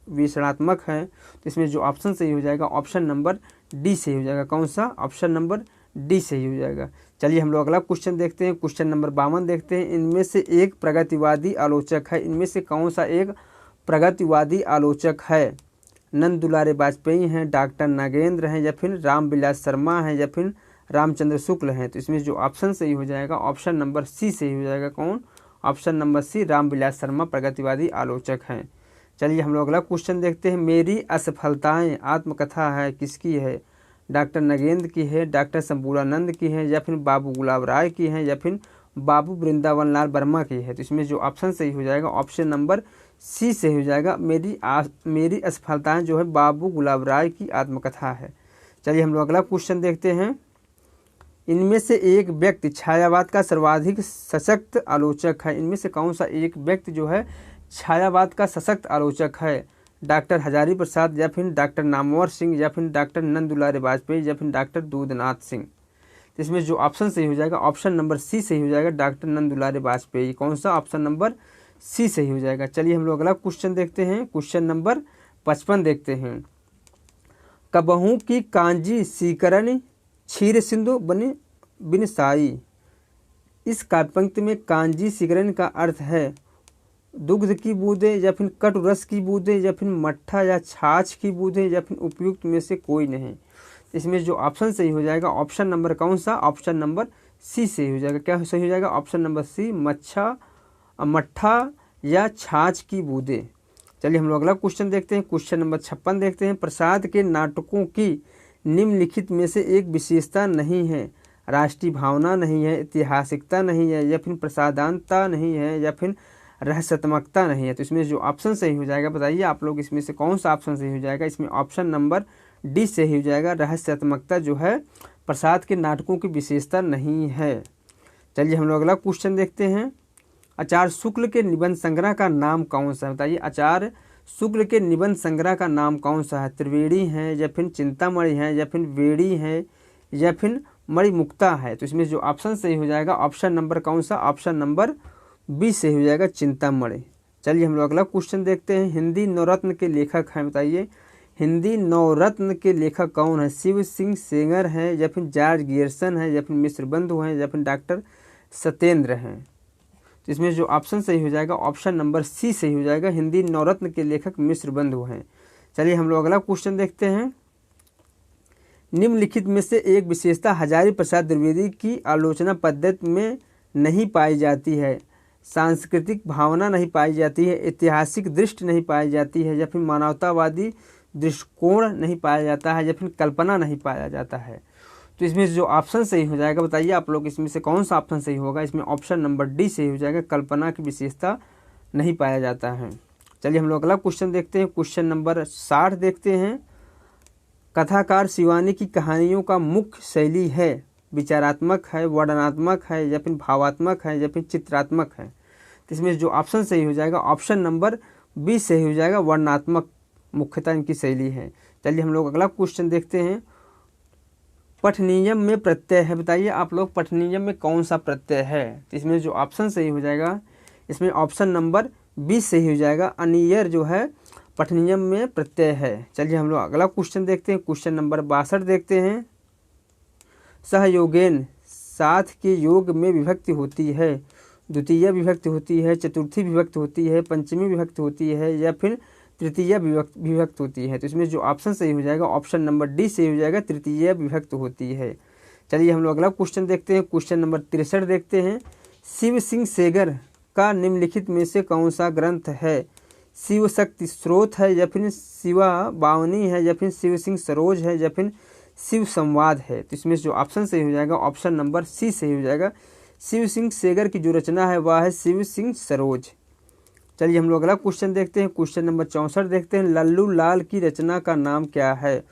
विश्लेषणात्मक है? तो इसमें जो ऑप्शन सही हो जाएगा ऑप्शन नंबर डी सही हो जाएगा। कौन सा? ऑप्शन नंबर डी सही हो जाएगा। चलिए हम लोग अगला क्वेश्चन देखते हैं। क्वेश्चन नंबर 52 देखते हैं। इनमें से एक प्रगतिवादी आलोचक है। इनमें से कौन सा एक प्रगतिवादी आलोचक है? नंद दुलारे वाजपेयी हैं, डॉक्टर नागेंद्र हैं, या फिर रामविलास शर्मा हैं, या फिर रामचंद्र शुक्ल हैं? तो इसमें जो ऑप्शन सही हो जाएगा ऑप्शन नंबर सी सही हो जाएगा। कौन? Option number C Ramvilas Sharma प्रगतिवादी आलोचक हैं। चलिए हम लोग अगला क्वेश्चन देखते हैं। मेरी असफलताएं आत्मकथा है, किसकी है? डॉक्टर नगेंद्र की है, डॉक्टर शंभूरानंद की है, या फिर बाबू गुलाब राय की है, या फिर बाबू वृंदावन लाल वर्मा की है? तो इसमें जो ऑप्शन सही हो जाएगा ऑप्शन नंबर सी से हो जाएगा। मेरी असफलताएं जो है बाबू गुलाब राय की आत्मकथा है। चलिए हम लोग अगला क्वेश्चन देखते हैं। इनमें से एक व्यक्ति छायावाद का सर्वाधिक सशक्त आलोचक है। इनमें से कौन सा एक व्यक्ति जो है छायावाद का सशक्त आलोचक है? डॉक्टर हजारी प्रसाद, या फिर डॉक्टर नामवर सिंह, या फिर डॉक्टर नंद दुलारे वाजपेयी, या फिर डॉक्टर दूधनाथ सिंह? तो इसमें जो ऑप्शन सही हो जाएगा ऑप्शन नंबर सी सही हो जाएगा, डॉक्टर नंद दुलारे वाजपेयी। कौन सा? ऑप्शन नंबर सी सही हो जाएगा। चलिए हम लोग अगला क्वेश्चन देखते हैं। क्वेश्चन नंबर 55 देखते हैं। कबहू की कांजी सीकरण क्षीर सिंधु बनी बिन साई। इस काव्य पंक्ति में कांजी सीकरण का अर्थ है दुग्ध की बूंदें, या फिर कटु रस की बूंदें, या फिर मट्ठा या छाछ की बूंदें, या फिर उपयुक्त में से कोई नहीं? इसमें जो ऑप्शन सही हो जाएगा ऑप्शन नंबर कौन सा? ऑप्शन नंबर सी सही हो जाएगा। क्या सही हो जाएगा? ऑप्शन नंबर सी मट्ठा या छाछ की बूंदें। चलिए हम लोग अगला क्वेश्चन देखते हैं। क्वेश्चन नंबर 56 देखते हैं। प्रसाद के नाटकों की निम्नलिखित में से एक विशेषता नहीं है। राष्ट्रीय भावना नहीं है, ऐतिहासिकता नहीं है, या फिर प्रसादांतता नहीं है, या फिर रहस्यात्मकता नहीं है? तो इसमें जो ऑप्शन सही हो जाएगा बताइए आप लोग, इसमें से कौन सा ऑप्शन सही हो जाएगा? इसमें ऑप्शन नंबर डी सही हो जाएगा। रहस्यात्मकता जो है प्रसाद के नाटकों की विशेषता नहीं है। चलिए हम लोग अगला क्वेश्चन देखते हैं। आचार्य शुक्ल के निबंध संग्रह का नाम कौन सा है? बताइए आचार्य शुक्ल के निबंध संग्रह का नाम कौन सा है? त्रिवेणी है, या फिर चिंतामणि है, या फिर वेणी है, या फिर मणिमुक्ता है? तो इसमें जो ऑप्शन सही हो जाएगा ऑप्शन नंबर कौन सा? ऑप्शन नंबर बी सही हो जाएगा, चिंतामणि। चलिए हम लोग अगला क्वेश्चन देखते हैं। हिंदी नवरत्न के लेखक हैं, बताइए हिंदी नवरत्न के लेखक कौन है? शिव सिंह सेंगर है, या फिर जॉर्ज गियर्सन है, या फिर मिश्र बंधु हैं, या फिर डॉक्टर सत्येंद्र हैं? तो इसमें जो ऑप्शन सही हो जाएगा ऑप्शन नंबर सी सही हो जाएगा। हिंदी नवरत्न के लेखक मिश्र बंधु हैं। चलिए हम लोग अगला क्वेश्चन देखते हैं। निम्नलिखित में से एक विशेषता हजारी प्रसाद द्विवेदी की आलोचना पद्धति में नहीं पाई जाती है। सांस्कृतिक भावना नहीं पाई जाती है, ऐतिहासिक दृष्टि नहीं पाई जाती है, या फिर मानवतावादी दृष्टिकोण नहीं पाया जाता है, या फिर कल्पना नहीं पाया जाता है? तो इसमें जो ऑप्शन सही हो जाएगा बताइए आप लोग, इसमें से कौन सा ऑप्शन सही होगा? इसमें ऑप्शन नंबर डी सही हो जाएगा। कल्पना की विशेषता नहीं पाया जाता है। चलिए हम लोग अगला क्वेश्चन देखते हैं। क्वेश्चन नंबर 60 देखते हैं। कथाकार शिवानी की कहानियों का मुख्य शैली है विचारात्मक है, वर्णनात्मक है, या फिर भावात्मक है, या फिर चित्रात्मक है? तो इसमें जो ऑप्शन सही हो जाएगा ऑप्शन नंबर बी सही हो जाएगा। वर्णनात्मक मुख्यतः इनकी शैली है। चलिए हम लोग अगला क्वेश्चन देखते हैं। पठनीयम में प्रत्यय है, बताइए आप लोग पठनीयम में कौन सा प्रत्यय है? तो इसमें जो ऑप्शन सही हो जाएगा इसमें ऑप्शन नंबर बी सही हो जाएगा। अनियर जो है पठनीयम में प्रत्यय है। चलिए हम लोग अगला क्वेश्चन देखते हैं। क्वेश्चन नंबर 62 देखते हैं। सहयोगेन साथ के योग में विभक्ति होती है, द्वितीय विभक्ति होती है, चतुर्थी विभक्ति होती है, पंचमी विभक्ति होती है, या फिर तृतीय विभक्त होती है? तो इसमें जो ऑप्शन सही हो जाएगा ऑप्शन नंबर डी सही हो जाएगा। तृतीय विभक्त होती है। चलिए हम लोग अगला क्वेश्चन देखते हैं। क्वेश्चन नंबर 63 देखते हैं। शिव सिंह सेगर का निम्नलिखित में से कौन सा ग्रंथ है? शिव शक्ति स्रोत है, या फिर शिवा बावनी है, या फिर शिव सिंह सरोज है, या फिर शिव संवाद है? तो इसमें जो ऑप्शन सही हो जाएगा ऑप्शन नंबर सी सही हो जाएगा। शिव सिंह सेगर की जो रचना है वह है शिव सिंह सरोज। चलिए हम लोग अगला क्वेश्चन देखते हैं। क्वेश्चन नंबर 64 देखते हैं। लल्लू लाल की रचना का नाम क्या है?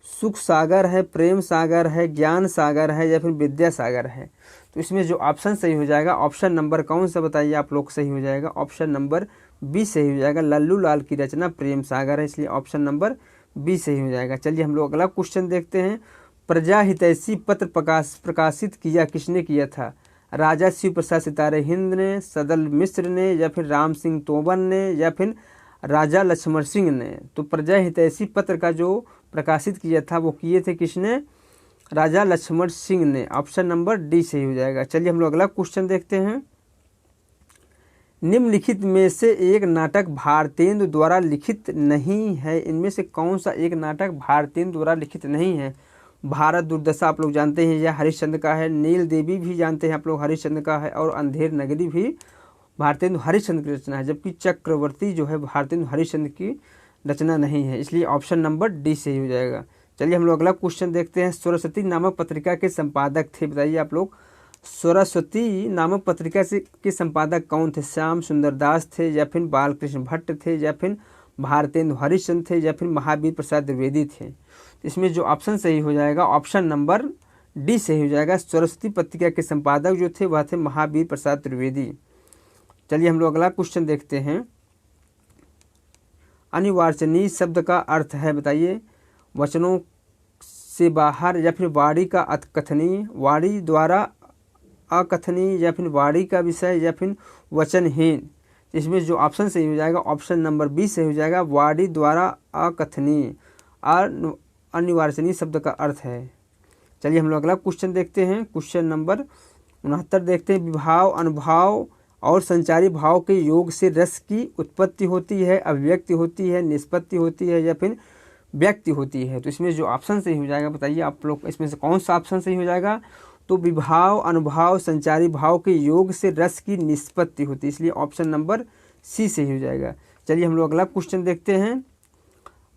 सुख सागर है, प्रेम सागर है, ज्ञान सागर है, या फिर विद्या सागर है? तो इसमें जो ऑप्शन सही हो जाएगा ऑप्शन नंबर कौन सा बताइए आप लोग सही हो जाएगा? ऑप्शन नंबर बी सही हो जाएगा। लल्लू लाल की रचना प्रेम सागर है, इसलिए ऑप्शन नंबर बी सही हो जाएगा। चलिए हम लोग अगला क्वेश्चन देखते हैं। प्रजा हितैषी पत्र प्रकाशित किया किसने किया था? राजा शिव प्रसाद सितारे हिंद ने, सदल मिश्र ने, या फिर राम सिंह तोमर ने, या फिर राजा लक्ष्मण सिंह ने? तो प्रजा हितैषी पत्र का जो प्रकाशित किया था वो किए थे किसने? राजा लक्ष्मण सिंह ने। ऑप्शन नंबर डी सही हो जाएगा। चलिए हम लोग अगला क्वेश्चन देखते हैं। निम्नलिखित में से एक नाटक भारतेंदु द्वारा लिखित नहीं है। इनमें से कौन सा एक नाटक भारतेंदु द्वारा लिखित नहीं है? भारत दुर्दशा आप लोग जानते हैं यह हरिश्चंद्र का है। नील देवी भी जानते हैं आप लोग हरिश्चंद्र का है। और अंधेर नगरी भी भारतेंदु हरिश्चंद्र की रचना है, जबकि चक्रवर्ती जो है भारतेंदु हरिश्चंद्र की रचना नहीं है, इसलिए ऑप्शन नंबर डी सही हो जाएगा। चलिए हम लोग अगला क्वेश्चन देखते हैं। सरस्वती नामक पत्रिका के संपादक थे, बताइए आप लोग सरस्वती नामक पत्रिका के संपादक कौन थे? श्याम सुंदर दास थे, या फिर बालकृष्ण भट्ट थे, या फिर भारतेंदु हरिश्चंद्र थे, या फिर महावीर प्रसाद द्विवेदी थे? इसमें जो ऑप्शन सही हो जाएगा ऑप्शन नंबर डी सही हो जाएगा। सरस्वती पत्रिका के संपादक जो थे वह थे महावीर प्रसाद द्विवेदी। चलिए हम लोग अगला क्वेश्चन देखते हैं। अनिवार्चनीय शब्द का अर्थ है, बताइए? वचनों से बाहर, या फिर वाणी का अकथनीय, वाणी द्वारा अकथनीय, या फिर वाणी का विषय, या फिर वचनहीन? इसमें जो ऑप्शन सही हो जाएगा ऑप्शन नंबर बी सही हो जाएगा। वाणी द्वारा अकथनीय अनिवार्चनीय शब्द का अर्थ है। चलिए हम लोग अगला क्वेश्चन देखते हैं। क्वेश्चन नंबर 69 देखते हैं। विभाव, अनुभाव और संचारी भाव के योग से रस की उत्पत्ति होती है, अभिव्यक्ति होती है, निष्पत्ति होती है, या फिर व्यक्ति होती है? तो इसमें जो ऑप्शन सही हो जाएगा बताइए आप लोग इसमें से कौन सा ऑप्शन सही हो जाएगा? तो विभाव, अनुभाव, संचारी भाव के योग से रस की निष्पत्ति होती है, इसलिए ऑप्शन नंबर सी सही हो जाएगा। चलिए हम लोग अगला क्वेश्चन देखते हैं।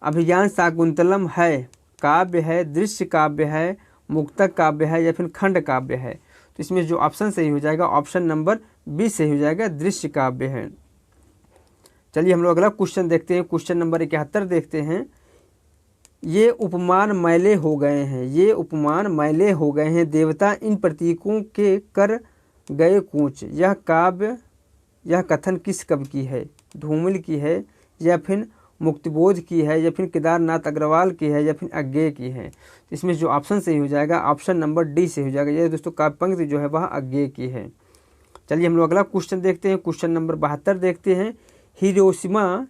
अभिज्ञान शाकुंतलम है, काव्य है, दृश्य काव्य है, मुक्तक काव्य है, या फिर खंड काव्य है? तो इसमें जो ऑप्शन सही हो जाएगा ऑप्शन नंबर बी सही हो जाएगा, दृश्य काव्य है। चलिए हम लोग अगला क्वेश्चन देखते हैं। क्वेश्चन नंबर 71 देखते हैं। ये उपमान मैले हो गए हैं, ये उपमान मैले हो गए हैं, देवता इन प्रतीकों के कर गए कूच। यह काव्य, यह कथन किस कवि की है? धूमिल की है, या फिर मुक्तिबोध की है, या फिर केदारनाथ अग्रवाल की है, या फिर अज्ञेय की है? इसमें जो ऑप्शन सही हो जाएगा ऑप्शन नंबर डी से हो जाएगा। यह दोस्तों काव्य पंक्ति जो है वह अज्ञेय की है। चलिए हम लोग अगला क्वेश्चन देखते हैं। क्वेश्चन नंबर 72 देखते हैं। हिरोशिमा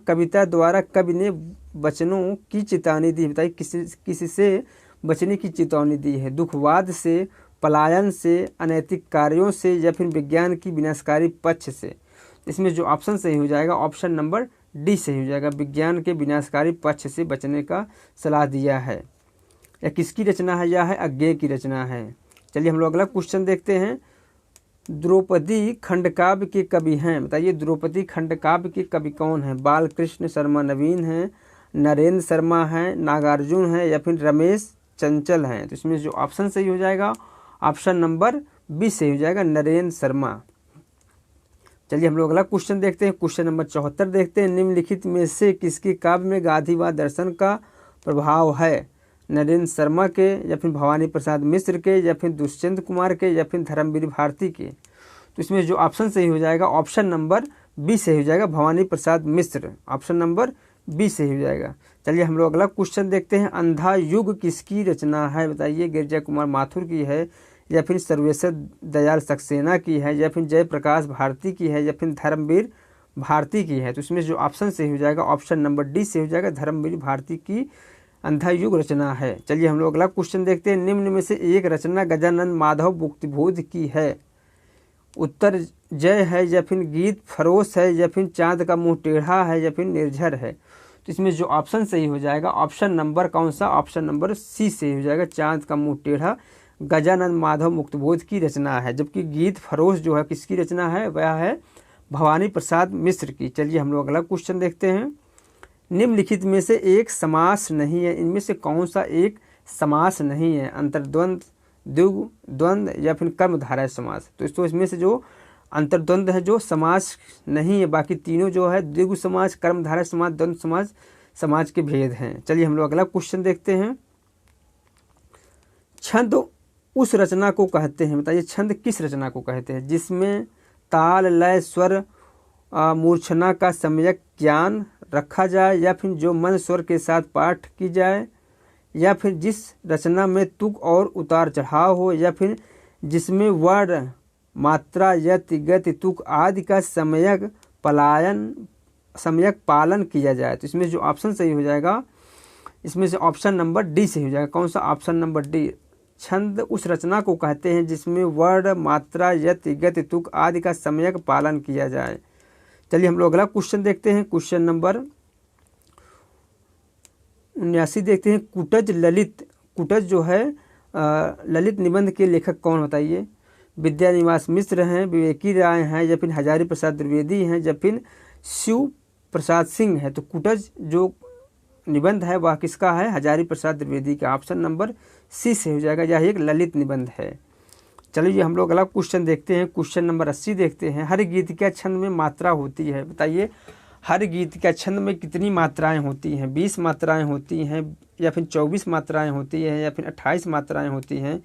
कविता द्वारा कवि ने बचनों की चेतावनी दी, बताइए किससे बचने की चेतावनी दी है? दुखवाद से, पलायन से, अनैतिक कार्यों से, या फिर विज्ञान की विनाशकारी पक्ष से? इसमें जो ऑप्शन सही हो जाएगा ऑप्शन नंबर डी सही हो जाएगा। विज्ञान के विनाशकारी पक्ष से बचने का सलाह दिया है। यह किसकी रचना है? यह है अज्ञेय की रचना है। चलिए हम लोग अगला क्वेश्चन देखते हैं। द्रौपदी खंडकाव्य के कवि हैं, बताइए द्रौपदी खंडकाव्य के कवि कौन हैं? बालकृष्ण शर्मा नवीन हैं, नरेंद्र शर्मा हैं, नागार्जुन हैं, या फिर रमेश चंचल हैं? तो इसमें जो ऑप्शन सही हो जाएगा ऑप्शन नंबर बी सही हो जाएगा, नरेंद्र शर्मा। चलिए हम लोग अगला क्वेश्चन देखते हैं। क्वेश्चन नंबर 74 देखते हैं। निम्नलिखित में से किसके काव्य में गांधीवाद दर्शन का प्रभाव है? नरेंद्र शर्मा के, या फिर भवानी प्रसाद मिश्र के, या फिर दुष्यंत कुमार के, या फिर धर्मवीर भारती के? तो इसमें जो ऑप्शन सही हो जाएगा ऑप्शन नंबर बी सही हो जाएगा, Bhavani Prasad Mishra. Option number B सही हो जाएगा। चलिए हम लोग अगला क्वेश्चन देखते हैं। अंधा युग किसकी रचना है? बताइए गिरिजा कुमार माथुर की है, या फिर सर्वेश्वर दयाल सक्सेना की है, या फिर जयप्रकाश भारती की है, या फिर धर्मवीर भारती की है? तो इसमें जो ऑप्शन सही हो जाएगा ऑप्शन नंबर डी से हो जाएगा, धर्मवीर भारती की अंधा युग रचना है। चलिए हम लोग अगला क्वेश्चन देखते हैं। निम्न में से एक रचना गजानन माधव मुक्तिबोध की है। उत्तर जय है, या फिर गीत फरोश है, या फिर चांद का मुंह टेढ़ा है, या फिर निर्झर है? तो इसमें जो ऑप्शन सही हो जाएगा ऑप्शन नंबर कौन सा, ऑप्शन नंबर सी सही हो जाएगा। चांद का मुंह टेढ़ा गजानंद माधव मुक्तबोध की रचना है, जबकि गीत फरोश जो है किसकी रचना है, वह है भवानी प्रसाद मिश्र की। चलिए हम लोग अगला क्वेश्चन देखते हैं। निम्नलिखित में से एक समास नहीं है, इनमें से कौन सा एक समास नहीं है, अंतर्द्वंद, द्विगु, द्वंद या फिर कर्मधारय समास। तो इसमें से जो अंतर्द्वंद है जो समास नहीं है, बाकी तीनों जो है द्विगु समास, कर्मधारय समास, द्वंद समास समाज के भेद हैं। चलिए हम लोग अगला क्वेश्चन देखते हैं। छंद उस रचना को कहते हैं, बताइए छंद किस रचना को कहते हैं जिसमें ताल, लय, स्वर, मूर्छना का सम्यक ज्ञान रखा जाए, या फिर जो मन स्वर के साथ पाठ की जाए, या फिर जिस रचना में तुक और उतार चढ़ाव हो, या फिर जिसमें वर्ण, मात्रा, यति, गति, तुक आदि का सम्यक पालन किया जाए। तो इसमें जो ऑप्शन सही हो जाएगा, इसमें से ऑप्शन नंबर डी सही हो जाएगा। कौन सा, ऑप्शन नंबर डी। छंद उस रचना को कहते हैं जिसमें वर्ण, मात्रा, यति, गति, तुक आदि का सम्यक पालन किया जाए। चलिए हम लोग अगला क्वेश्चन देखते हैं। क्वेश्चन नंबर 79 देखते हैं। कुटज ललित, कुटज जो है ललित निबंध के लेखक कौन, बताइए। विद्यानिवास मिश्र हैं, विवेकी राय हैं, या फिर हजारी प्रसाद द्विवेदी हैं, या फिर शिव प्रसाद सिंह है। तो कुटज जो निबंध है वह किसका है, हजारी प्रसाद द्विवेदी का। ऑप्शन नंबर सी से हो जाएगा, यह एक ललित निबंध है। चलिए हम लोग अगला क्वेश्चन देखते हैं। क्वेश्चन नंबर 80 देखते हैं। हर गीत के छंद में मात्रा होती है, बताइए हर गीत के छंद में कितनी मात्राएं होती हैं। 20 मात्राएं होती हैं, या फिर 24 मात्राएं होती हैं, या फिर 28 मात्राएं होती हैं,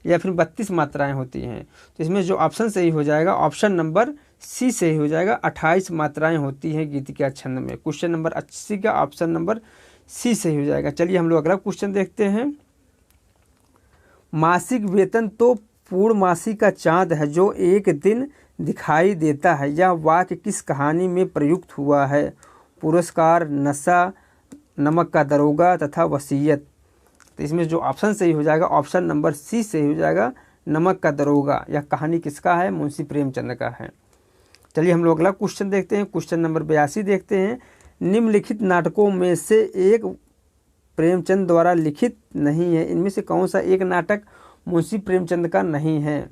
या फिर 32 मात्राएं होती हैं। तो इसमें जो ऑप्शन सही हो जाएगा ऑप्शन नंबर सी सही हो जाएगा, 28 मात्राएं होती हैं गीत के छंद में। क्वेश्चन नंबर 80 का ऑप्शन नंबर सी सही हो जाएगा। चलिए हम लोग अगला क्वेश्चन देखते हैं। मासिक वेतन तो पूर्णमासी का चांद है जो एक दिन दिखाई देता है, यह वाक्य किस कहानी में प्रयुक्त हुआ है। पुरस्कार, नशा, नमक का दरोगा तथा वसीयत। तो इसमें जो ऑप्शन सही हो जाएगा ऑप्शन नंबर सी सही हो जाएगा, नमक का दरोगा। यह कहानी किसका है, मुंशी प्रेमचंद का है। चलिए हम लोग अगला क्वेश्चन देखते हैं। क्वेश्चन नंबर 82 देखते हैं। निम्नलिखित नाटकों में से एक प्रेमचंद द्वारा लिखित नहीं है, इनमें से कौन सा एक नाटक मुंशी प्रेमचंद का नहीं है।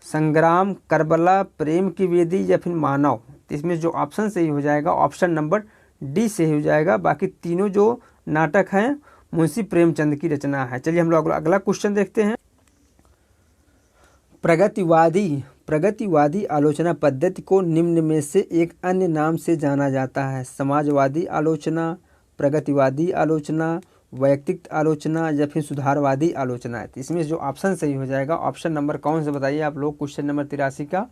संग्राम, करबला, प्रेम की वेदी, या फिर मानव। तो इसमें जो ऑप्शन सही हो जाएगा ऑप्शन नंबर डी सही हो जाएगा। बाकी तीनों जो नाटक हैं मुंशी प्रेमचंद की रचना है। चलिए हम लोग अगला क्वेश्चन देखते हैं। प्रगतिवादी आलोचना पद्धति को निम्न में से एक अन्य नाम से जाना जाता है। समाजवादी आलोचना, प्रगतिवादी आलोचना, वैयक्तिक आलोचना, या फिर सुधारवादी आलोचना है। तो इसमें जो ऑप्शन सही हो जाएगा ऑप्शन नंबर कौन से बताइए आप लोग। क्वेश्चन नंबर 83 का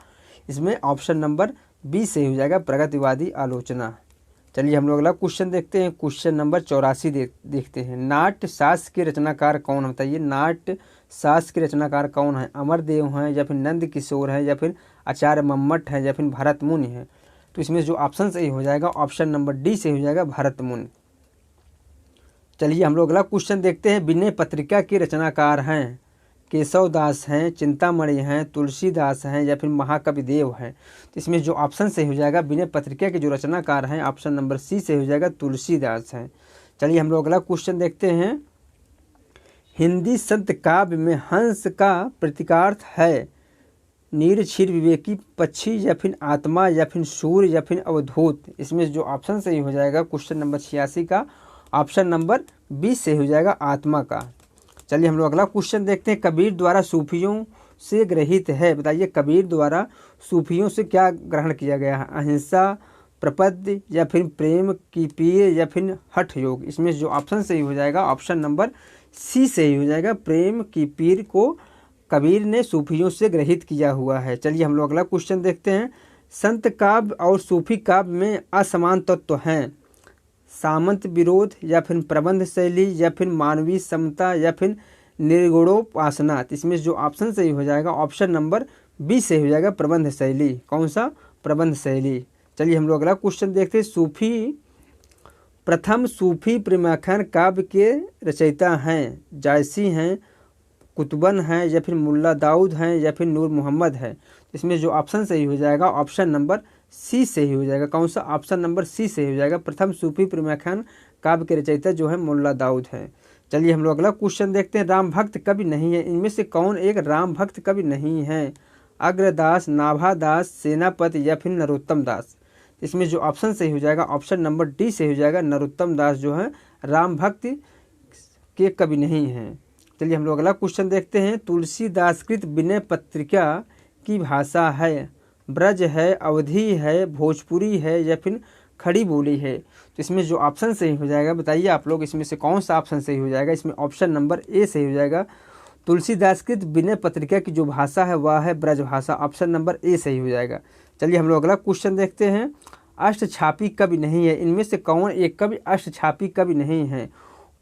इसमें ऑप्शन नंबर बी सही हो जाएगा, प्रगतिवादी आलोचना। चलिए हम लोग अगला क्वेश्चन देखते हैं। क्वेश्चन नंबर 84 देखते हैं। नाट्य शास्त्र के रचनाकार कौन, बताइए नाट्य शास्त्र के रचनाकार कौन है। अमरदेव हैं, या फिर नंद किशोर हैं, या फिर आचार्य मम्मट हैं, या फिर भरत मुनि हैं। तो इसमें जो ऑप्शन सही हो जाएगा ऑप्शन नंबर डी सही हो जाएगा, भरत मुनि। चलिए हम लोग अगला क्वेश्चन देखते हैं। विनय पत्रिका के रचनाकार हैं केशव दास हैं, चिंतामणि हैं, तुलसीदास हैं, या फिर महाकवि देव हैं। तो इसमें जो ऑप्शन सही हो जाएगा विनय पत्रिका के जो रचनाकार हैं ऑप्शन नंबर सी से हो जाएगा, तुलसीदास हैं। चलिए हम लोग अगला क्वेश्चन देखते हैं। हिंदी संत काव्य में हंस का प्रतीकार्थ है नीर, क्षीर, विवेकी, पक्षी, या फिर आत्मा, या फिर सूर्य, या फिर अवधूत। इसमें जो ऑप्शन सही हो जाएगा क्वेश्चन नंबर 86 का ऑप्शन नंबर 20 से हो जाएगा, आत्मा का। चलिए हम लोग अगला क्वेश्चन देखते हैं। कबीर द्वारा सूफियों से ग्रहित है, बताइए कबीर द्वारा सूफियों से क्या ग्रहण किया गया है। अहिंसा, प्रपद्य, या फिर प्रेम की पीर, या फिर हठ योग। इसमें जो ऑप्शन सही हो जाएगा ऑप्शन नंबर सी सही हो जाएगा, प्रेम की पीर को कबीर ने सूफियों से ग्रहित किया हुआ है। चलिए हम लोग अगला क्वेश्चन देखते हैं। संत काव्य और सूफी काव्य में असमान तत्व हैं। सामंत विरोध, या फिर प्रबंध शैली, या फिर मानवीय समता, या फिर निर्गुणोपासना। इसमें जो ऑप्शन सही हो जाएगा ऑप्शन नंबर बी से हो जाएगा, प्रबंध शैली। कौन सा, प्रबंध शैली। चलिए हम लोग अगला क्वेश्चन देखते हैं। प्रथम सूफी प्रेमाख्यान काव्य के रचयिता हैं जायसी हैं, कुतुबन हैं, या फिर मुल्ला दाऊद हैं, या फिर नूर मोहम्मद है। इसमें जो ऑप्शन सही हो जाएगा ऑप्शन नंबर सी सही हो जाएगा। कौन सा? ऑप्शन नंबर सी सही हो जाएगा। प्रथम सूफी प्रेमाख्यान काव्य के रचयिता जो है मुल्ला दाऊद हैं। चलिए हम लोग अगला क्वेश्चन देखते हैं। राम भक्त कवि नहीं है, इनमें से कौन एक राम भक्त कवि नहीं है? अग्रदास, नाभादास, सेनापति या फिर नरोत्तम दास? इसमें जो ऑप्शन सही हो जाएगा ऑप्शन नंबर डी सही हो जाएगा। नरोत्तम दास जो है राम भक्त के कवि नहीं हैं। चलिए हम लोग अगला क्वेश्चन देखते हैं। तुलसीदास कृत विनय पत्रिका की भाषा है? ब्रज है, अवधी है, भोजपुरी है या फिर खड़ी बोली है? तो इसमें जो ऑप्शन सही हो जाएगा बताइए आप लोग, इसमें से कौन सा ऑप्शन सही हो जाएगा? इसमें ऑप्शन नंबर ए सही हो जाएगा। तुलसीदास कृत विनय पत्रिका की जो भाषा है वह है ब्रज भाषा। ऑप्शन नंबर ए सही हो जाएगा। चलिए हम लोग अगला क्वेश्चन देखते हैं। अष्टछापी कवि नहीं है, इनमें से कौन एक कवि अष्टछापी कवि नहीं है?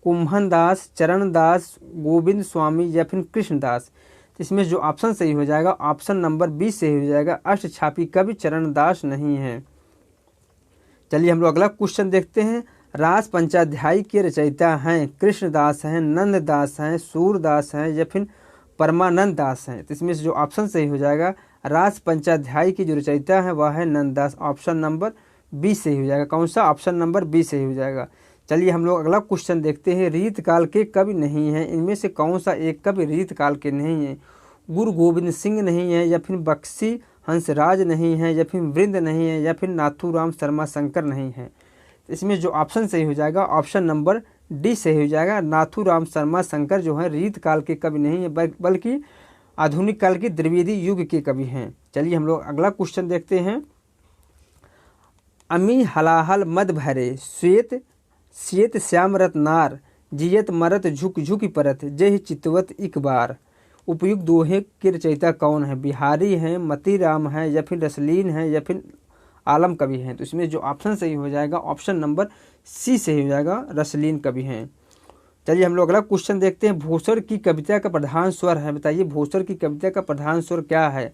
कुम्भन दास, चरण दास, गोविंद स्वामी या फिर कृष्णदास? इसमें जो ऑप्शन सही हो जाएगा ऑप्शन नंबर बी सही हो जाएगा। अष्टछापी कवि चरण दास नहीं है। चलिए हम लोग अगला क्वेश्चन देखते हैं। रास पंचाध्यायी के रचयिता हैं? कृष्णदास हैं, नंददास हैं, सूरदास हैं या फिर परमानंद दास हैं? तो इसमें से जो ऑप्शन सही हो जाएगा रास पंचाध्यायी की जो रचयिता है वह है नंददास। ऑप्शन नंबर बी सही हो जाएगा। कौन सा? ऑप्शन नंबर बी सही हो जाएगा। चलिए हम लोग अगला क्वेश्चन देखते हैं। रीत काल के कवि नहीं हैं, इनमें से कौन सा एक कवि रीत काल के नहीं है? गुरु गोविंद सिंह नहीं है या फिर बख्शी हंसराज नहीं है या फिर वृंद नहीं है या फिर नाथूराम शर्मा शंकर नहीं है? इसमें जो ऑप्शन सही हो जाएगा ऑप्शन नंबर डी सही हो जाएगा। नाथूराम शर्मा शंकर जो है रीत काल के कवि नहीं है बल्कि आधुनिक काल के द्विवेदी युग के कवि हैं। चलिए हम लोग अगला क्वेश्चन देखते हैं। अमी हलाहल मद भरे, श्वेत श्वेत श्याम रत्नार, जियत मरत झुक झुक परत, जय चितवत इक बार? उपयुक्त दोहे के रचयिता कौन है? बिहारी हैं, मतीराम है या फिर रसलीन है या फिर आलम कवि हैं? तो इसमें जो ऑप्शन सही हो जाएगा ऑप्शन नंबर सी सही हो जाएगा। रसलीन कवि हैं। चलिए हम लोग अगला क्वेश्चन देखते हैं। भूसर की कविता का प्रधान स्वर है? बताइए भूसर की कविता का प्रधान स्वर क्या है?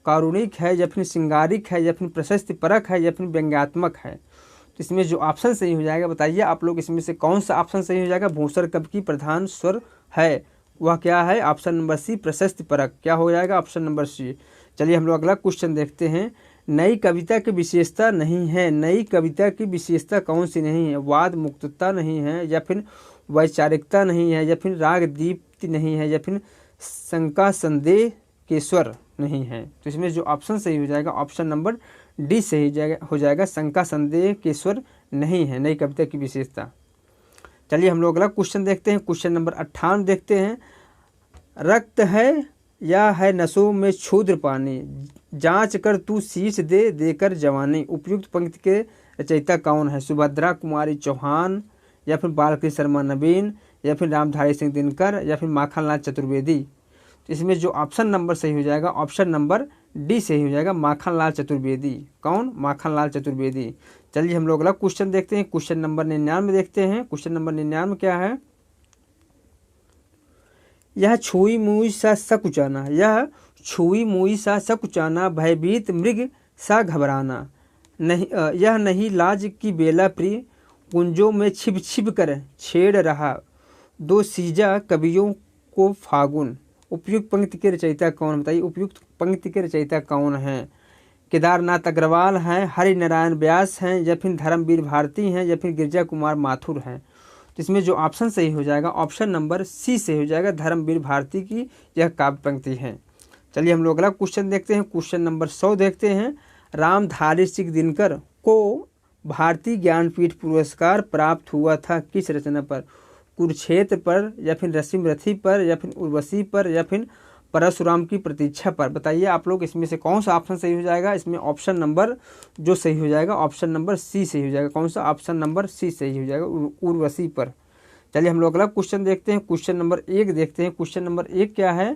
कारुणिक है या फिर श्रृंगारिक है या फिर प्रशस्ति परक है या फिर व्यंग्यात्मक है? तो इसमें जो ऑप्शन सही हो जाएगा बताइए आप लोग, इसमें से कौन सा ऑप्शन सही हो जाएगा? भूसर कवि की प्रधान स्वर है वह क्या है? ऑप्शन नंबर सी प्रशस्ति परक। क्या हो जाएगा? Option number C. चलिए हम लोग अगला क्वेश्चन देखते हैं। नई कविता की विशेषता नहीं है, नई कविता की विशेषता कौन सी नहीं है? वाद मुक्तता नहीं है या फिर वैचारिकता नहीं है या फिर राग दीप्ति नहीं है या फिर शंका संदेह के स्वर नहीं है? तो इसमें जो ऑप्शन सही हो जाएगा ऑप्शन नंबर डी सही हो जाएगा। शंका संदेह के स्वर नहीं है नई कविता की विशेषता। चलिए हम लोग अगला क्वेश्चन देखते हैं। क्वेश्चन नंबर 58 देखते हैं। रक्त है या है नसों में क्षुद्र पानी, जांच कर तू शीश दे देकर जवानी? उपयुक्त पंक्ति के रचयिता कौन है? सुभद्रा कुमारी चौहान या फिर बालकृष्ण शर्मा नवीन या फिर रामधारी सिंह दिनकर या फिर माखनलाल चतुर्वेदी? इसमें जो ऑप्शन नंबर सही हो जाएगा ऑप्शन नंबर डी सही हो जाएगा। माखनलाल चतुर्वेदी। कौन? माखनलाल चतुर्वेदी। चलिए हम लोग अगला क्वेश्चन देखते हैं। क्वेश्चन नंबर 99 देखते हैं। क्वेश्चन नंबर 99 क्या है? यह छुई मुई सा सकुचाना, यह छुई मुई सा सकुचाना, भयभीत मृग सा घबराना, नहीं यह नहीं लाज की बेला प्रिय, कुंजों में छिप छिप कर छेड़ रहा, दो सीजा कवियों को फागुन? उपयुक्त पंक्ति के रचयिता कौन? बताइए उपयुक्त पंक्ति के रचयिता कौन है? केदारनाथ अग्रवाल हैं, हरि नारायण व्यास हैं या फिर धर्मवीर भारती हैं या फिर गिरजा कुमार माथुर हैं? तो इसमें जो ऑप्शन सही हो जाएगा ऑप्शन नंबर सी से हो जाएगा। धर्मवीर भारती की यह काव्य पंक्ति है। चलिए हम लोग अगला क्वेश्चन देखते हैं। क्वेश्चन नंबर 100 देखते हैं। रामधारी सिंह दिनकर को भारतीय ज्ञानपीठ पुरस्कार प्राप्त हुआ था किस रचना पर? कुरुक्षेत्र पर या फिर रसीम रथी पर या फिर उर्वशी पर या फिर परशुराम की प्रतीक्षा पर? बताइए आप लोग, इसमें से कौन सा ऑप्शन सही हो जाएगा? इसमें ऑप्शन नंबर जो सही हो जाएगा ऑप्शन नंबर सी सही हो जाएगा। कौन सा? ऑप्शन नंबर सी सही हो जाएगा, उर्वशी पर। चलिए हम लोग अगला क्वेश्चन देखते हैं। क्वेश्चन नंबर 1 देखते हैं। क्वेश्चन नंबर 1 क्या है?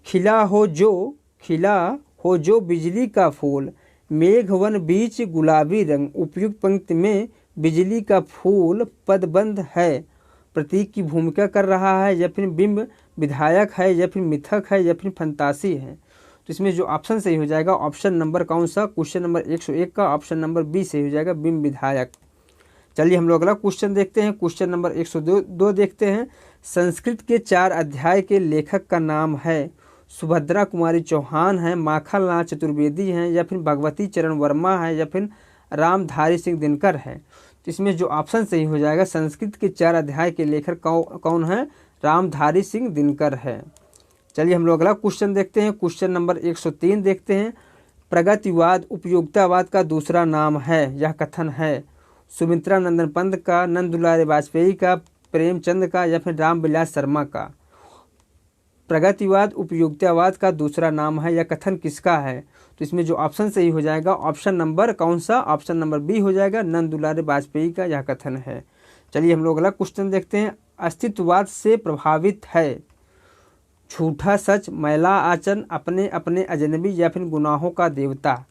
खिला हो जो बिजली का फूल, मेघवन बीच गुलाबी रंग, उपयुक्त पंक्ति में बिजली का फूल पदबंध है, प्रतीक की भूमिका कर रहा है या फिर बिंब विधायक है या फिर मिथक है या फिर फंतासी है? तो इसमें जो ऑप्शन सही हो जाएगा ऑप्शन नंबर कौन सा? क्वेश्चन नंबर 101 का ऑप्शन नंबर बी सही हो जाएगा, बिंब विधायक। चलिए हम लोग अगला क्वेश्चन देखते हैं। क्वेश्चन नंबर 102 देखते हैं। संस्कृत के 4 अध्याय के लेखक का नाम है? सुभद्रा कुमारी चौहान हैं, माखनलाल चतुर्वेदी हैं, या फिर भगवती चरण वर्मा है, या फिर रामधारी सिंह दिनकर है। तो इसमें जो ऑप्शन सही हो जाएगा, संस्कृत के 4 अध्याय के लेखक कौन है? रामधारी सिंह दिनकर है। चलिए हम लोग अगला क्वेश्चन देखते हैं। क्वेश्चन नंबर 103 देखते हैं। प्रगतिवाद उपयोगितावाद का दूसरा नाम है। यह कथन है सुमित्रा नंदन पंत का, नंद दुलारे वाजपेयी का, प्रेमचंद का, या फिर रामविलास शर्मा का। प्रगतिवाद उपयोगितावाद का दूसरा नाम है, यह कथन किसका है? तो इसमें जो ऑप्शन सही हो जाएगा, ऑप्शन नंबर कौन सा? ऑप्शन नंबर बी हो जाएगा, नंद दुलारे वाजपेयी का यह कथन है। चलिए हम लोग अगला क्वेश्चन देखते हैं। अस्तित्ववाद से प्रभावित है। झूठा सच, मैला आचरण, अपने अपने अजनबी, या फिर गुनाहों का देवता।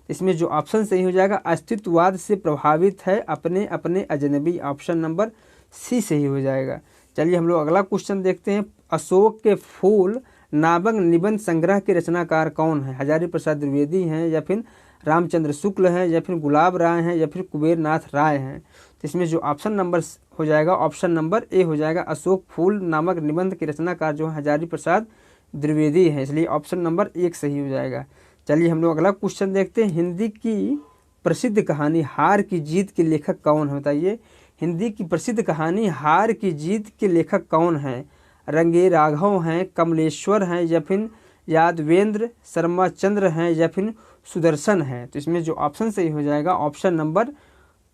इसमें जो ऑप्शन सही हो जाएगा, अस्तित्ववाद से प्रभावित है, अपने अपने अजनबी। ऑप्शन नंबर सी सही हो जाएगा। चलिए हम लोग अगला क्वेश्चन देखते हैं। अशोक के फूल नामक निबंध संग्रह के रचनाकार कौन है? हजारी प्रसाद द्विवेदी हैं, या फिर रामचंद्र शुक्ल हैं, या फिर गुलाब राय हैं, या फिर कुबेर नाथ राय हैं। तो इसमें जो ऑप्शन नंबर हो जाएगा, ऑप्शन नंबर ए हो जाएगा। अशोक फूल नामक निबंध के रचनाकार जो है हजारी प्रसाद द्विवेदी हैं, इसलिए ऑप्शन नंबर 1 सही हो जाएगा। चलिए हम लोग अगला क्वेश्चन देखते हैं। हिंदी की प्रसिद्ध कहानी हार की जीत के लेखक कौन है? बताइए, हिंदी की प्रसिद्ध कहानी हार की जीत के लेखक कौन हैं? रंगे राघव हैं, कमलेश्वर हैं, या फिर यादवेंद्र शर्मा चंद्र हैं, या फिर सुदर्शन हैं। तो इसमें जो ऑप्शन सही हो जाएगा, ऑप्शन नंबर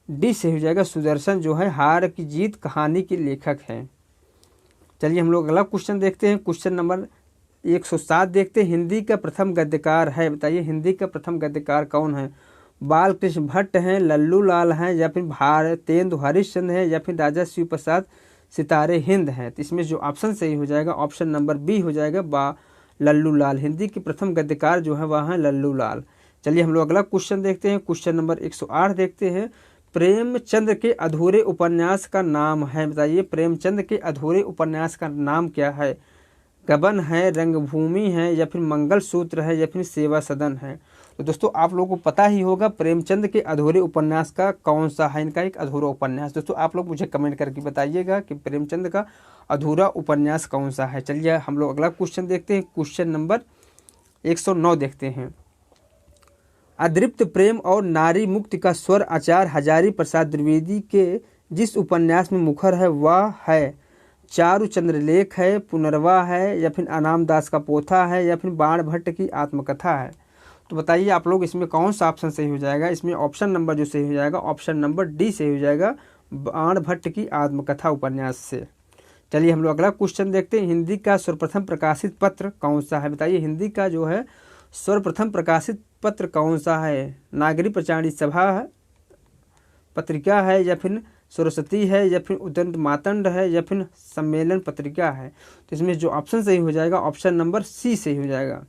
डी से हो जाएगा। सुदर्शन जो है हार की जीत कहानी के लेखक हैं। चलिए हम लोग अगला क्वेश्चन देखते हैं। क्वेश्चन नंबर 107 देखते हैं। हिंदी का प्रथम गद्यकार है। बताइए, हिंदी का प्रथम गद्यकार कौन है? बाल कृष्ण भट्ट हैं, लल्लू लाल हैं, या फिर भारतेंदु हरिश्चंद्र हैं, या फिर राजा शिव प्रसाद सितारे हिंद हैं। तो इसमें जो ऑप्शन सही हो जाएगा, ऑप्शन नंबर बी हो जाएगा, लल्लू लाल। हिंदी के प्रथम गद्यकार जो है वह है लल्लू लाल। चलिए हम लोग अगला क्वेश्चन देखते हैं। क्वेश्चन नंबर 108 देखते हैं। प्रेमचंद के अधूरे उपन्यास का नाम है। बताइए, प्रेमचंद के अधूरे उपन्यास का नाम क्या है? गबन है, रंगभूमि है, या फिर मंगलसूत्र है, या फिर सेवा सदन है। तो दोस्तों आप लोगों को पता ही होगा प्रेमचंद के अधूरे उपन्यास का कौन सा है इनका एक अधूरा उपन्यास। दोस्तों आप लोग मुझे कमेंट करके बताइएगा कि प्रेमचंद का अधूरा उपन्यास कौन सा है। चलिए हम लोग अगला क्वेश्चन देखते हैं। क्वेश्चन नंबर 109 देखते हैं। अदृप्त प्रेम और नारी मुक्ति का स्वर आचार्य हजारी प्रसाद द्विवेदी के जिस उपन्यास में मुखर है वह है चारु चंद्रलेख है, पुनर्वा है, या फिर अनाम दास का पोथा है, या फिर बाण भट्ट की आत्मकथा है। तो बताइए आप लोग इसमें कौन सा ऑप्शन सही हो जाएगा? इसमें ऑप्शन नंबर जो सही हो जाएगा, ऑप्शन नंबर डी सही हो जाएगा, बाण भट्ट की आत्मकथा उपन्यास से। चलिए हम लोग अगला क्वेश्चन देखते हैं। हिंदी का सर्वप्रथम प्रकाशित पत्र कौन सा है? बताइए, हिंदी का जो है सर्वप्रथम प्रकाशित पत्र कौन सा है? नागरी प्रचारणी सभा पत्रिका है, या फिर सरस्वती है, या फिर उदंत मातंड है, या फिर सम्मेलन पत्रिका है। तो इसमें जो ऑप्शन सही हो जाएगा, ऑप्शन नंबर सी सही हो जाएगा।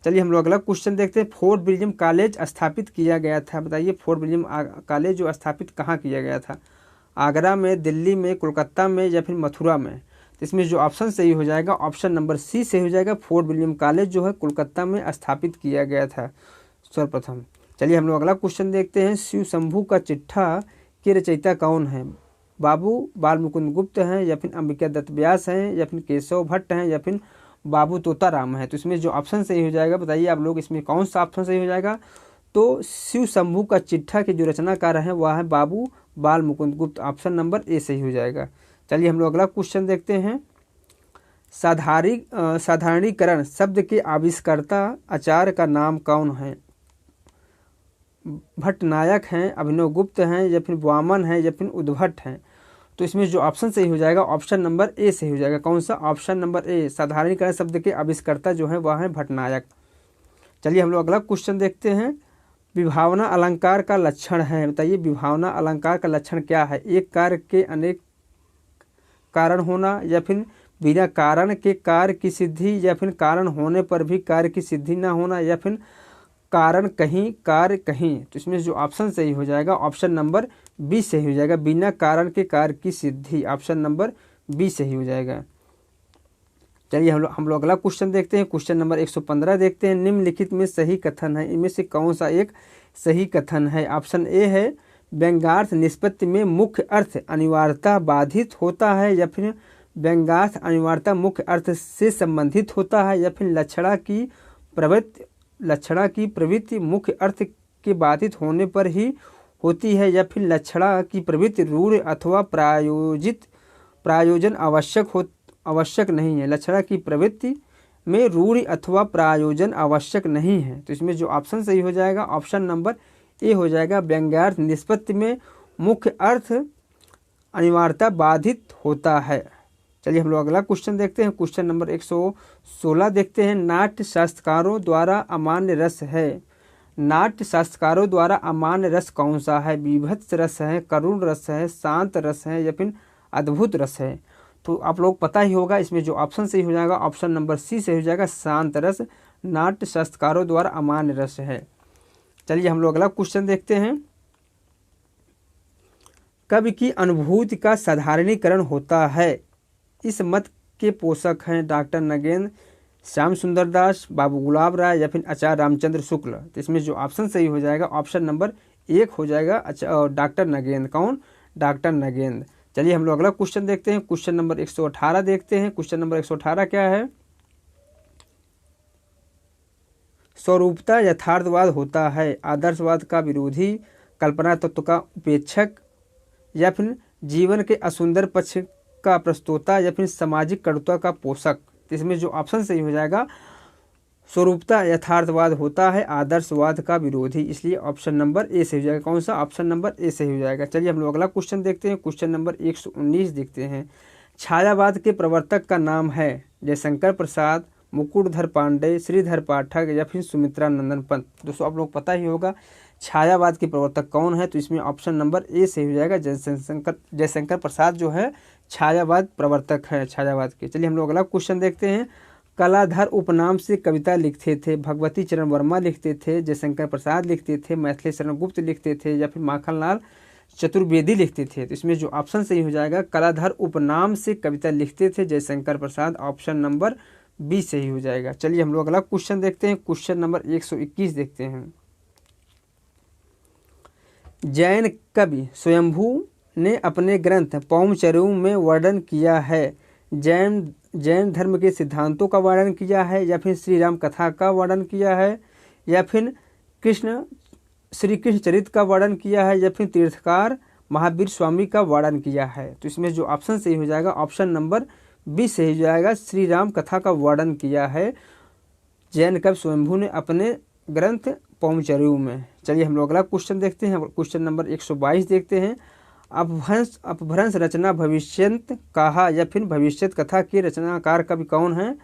चलिए हम लोग अगला क्वेश्चन देखते हैं। फोर्ट विलियम कॉलेज स्थापित किया गया था। बताइए, फोर्ट विलियम कॉलेज जो स्थापित कहाँ किया गया था? आगरा में, दिल्ली में, कोलकाता में, या फिर मथुरा में। तो इसमें जो ऑप्शन सही हो जाएगा, ऑप्शन नंबर सी सही हो जाएगा। फोर्ट विलियम कॉलेज जो है कोलकाता में स्थापित किया गया था सर्वप्रथम। चलिए हम लोग अगला क्वेश्चन देखते हैं। शिव शंभू का चिट्ठा के रचयिता कौन है? बाबू बाल मुकुंद गुप्त हैं, या फिर अंबिका दत्त व्यास हैं, या फिर केशव भट्ट हैं, या फिर बाबू तोताराम है। तो इसमें जो ऑप्शन सही हो जाएगा, बताइए आप लोग इसमें कौन सा ऑप्शन सही हो जाएगा? तो शिव शंभू का चिट्ठा के जो रचनाकार हैं वह है बाबू बाल मुकुंद गुप्त। ऑप्शन नंबर ए सही हो जाएगा। चलिए हम लोग अगला क्वेश्चन देखते हैं। साधारणीकरण शब्द के आविष्कर्ता आचार्य का नाम कौन है? भट्टनायक हैं, अभिनव गुप्त हैं, या फिर वामन हैं, या फिर उद्भट हैं। तो इसमें जो ऑप्शन सही हो जाएगा, ऑप्शन नंबर ए सही हो जाएगा। कौन सा? Option number A. साधारणीकरण शब्द के आविष्कर्ता जो है वह है भट्टनायक। चलिए हम लोग अगला क्वेश्चन देखते हैं। विभावना अलंकार का लक्षण है। बताइए, विभावना अलंकार का लक्षण क्या है? एक कार्य के अनेक कारण होना, या फिर बिना कारण के कार्य की सिद्धि, या फिर कारण होने पर भी कार्य की सिद्धि न होना, या फिर कारण कहीं कार्य कहीं। तो इसमें जो ऑप्शन सही हो जाएगा, ऑप्शन नंबर बी सही हो जाएगा, बिना कारण के कार्य की सिद्धि। ऑप्शन नंबर बी सही हो जाएगा। चलिए हम लोग अगला क्वेश्चन देखते हैं। क्वेश्चन नंबर 115 देखते हैं। निम्नलिखित में सही कथन है, इनमें से कौन सा एक सही कथन है? ऑप्शन ए है व्यंग्यार्थ निष्पत्ति में मुख्य अर्थ अनिवार्यता बाधित होता है, या फिर व्यंग्यार्थ अनिवार्यता मुख्य अर्थ से संबंधित होता है, या फिर लक्षणा की प्रवृत्ति मुख्य अर्थ के बाधित होने पर ही होती है, या फिर लक्षणा की प्रवृत्ति रूढ़ अथवा प्रायोजन आवश्यक नहीं है। लक्षणा की प्रवृत्ति में रूढ़ अथवा प्रायोजन आवश्यक नहीं है। तो इसमें जो ऑप्शन सही हो जाएगा ऑप्शन नंबर ए हो जाएगा। व्यंग्यार्थ निष्पत्ति में मुख्य अर्थ अनिवार्यता बाधित होता है। चलिए हम लोग अगला क्वेश्चन देखते हैं। क्वेश्चन नंबर 116 देखते हैं। नाट्य शास्त्रकारों द्वारा अमान्य रस है। नाट्य शास्त्रकारों द्वारा अमान्य रस कौन सा है? बीभत्स रस है, करुण रस है, शांत रस है, या फिर अद्भुत रस है? तो आप लोग पता ही होगा, इसमें जो ऑप्शन सही हो जाएगा ऑप्शन नंबर सी से हो जाएगा, शांत रस नाट्य शास्त्रकारों द्वारा अमान्य रस है। चलिए हम लोग अगला क्वेश्चन देखते हैं। कवि की अनुभूति का साधारणीकरण होता है। इस मत के पोषक हैं डॉक्टर नगेंद्र, श्याम सुंदर दास, बाबू गुलाब राय, या फिर आचार्य रामचंद्र शुक्ल। तो इसमें जो ऑप्शन सही हो जाएगा ऑप्शन नंबर 1 हो जाएगा, डॉक्टर नगेंद्र। कौन? डॉक्टर नगेंद्र। चलिए हम लोग अगला क्वेश्चन देखते हैं। क्वेश्चन नंबर 118 देखते हैं। क्वेश्चन नंबर 118 क्या है? स्वरूपता यथार्थवाद होता है, आदर्शवाद का विरोधी, कल्पना तत्व का उपेक्षक, या फिर जीवन के असुंदर पक्ष का प्रस्तोता, या फिर सामाजिक कटुता का पोषक। तो इसमें जो ऑप्शन सही हो जाएगा स्वरूपता यथार्थवाद होता है, आदर्शवाद का विरोधी, इसलिए ऑप्शन नंबर ए से हो जाएगा। कौन सा? ऑप्शन नंबर ए से हो जाएगा। चलिए हम लोग अगला क्वेश्चन देखते हैं। क्वेश्चन नंबर 119 देखते हैं। छायावाद के प्रवर्तक का नाम है जयशंकर प्रसाद, मुकुटधर पांडे, श्रीधर पाठक, या फिर सुमित्रा नंदन पंत। दोस्तों आप लोग पता ही होगा छायावाद के प्रवर्तक कौन है, तो इसमें ऑप्शन नंबर ए से हो जाएगा। जयशंकर प्रसाद जो है छायावाद प्रवर्तक है छायावाद के। चलिए हम लोग अगला क्वेश्चन देखते हैं। कलाधर उपनाम से कविता लिखते थे। भगवती चरण वर्मा लिखते थे, जयशंकर प्रसाद लिखते थे, मैथिली शरण गुप्त लिखते थे, या फिर माखनलाल चतुर्वेदी लिखते थे। तो इसमें जो ऑप्शन सही हो जाएगा कलाधर उपनाम से कविता लिखते थे Jaishankar Prasad, option number B सही हो जाएगा। चलिए हम लोग अगला क्वेश्चन देखते हैं। क्वेश्चन नंबर 121 देखते हैं। जैन कवि स्वयंभू ने अपने ग्रंथ पौमचर्यु में वर्णन किया है। जैन धर्म के सिद्धांतों का वर्णन किया है, या फिर श्री राम कथा का वर्णन किया है, या फिर श्री कृष्ण चरित्र का वर्णन किया है, या फिर तीर्थकार महावीर स्वामी का वर्णन किया है। तो इसमें जो ऑप्शन सही हो जाएगा ऑप्शन नंबर बी सही हो जाएगा। श्री राम कथा का वर्णन किया है जैन कवि स्वयंभू ने अपने ग्रंथ पौमचर्यु में। चलिए हम लोग अगला क्वेश्चन देखते हैं। क्वेश्चन नंबर 122 देखते हैं। अपभ्रंश रचना भविष्यंत कहा, या फिर भविष्यत कथा के रचनाकार कवि कौन हैं?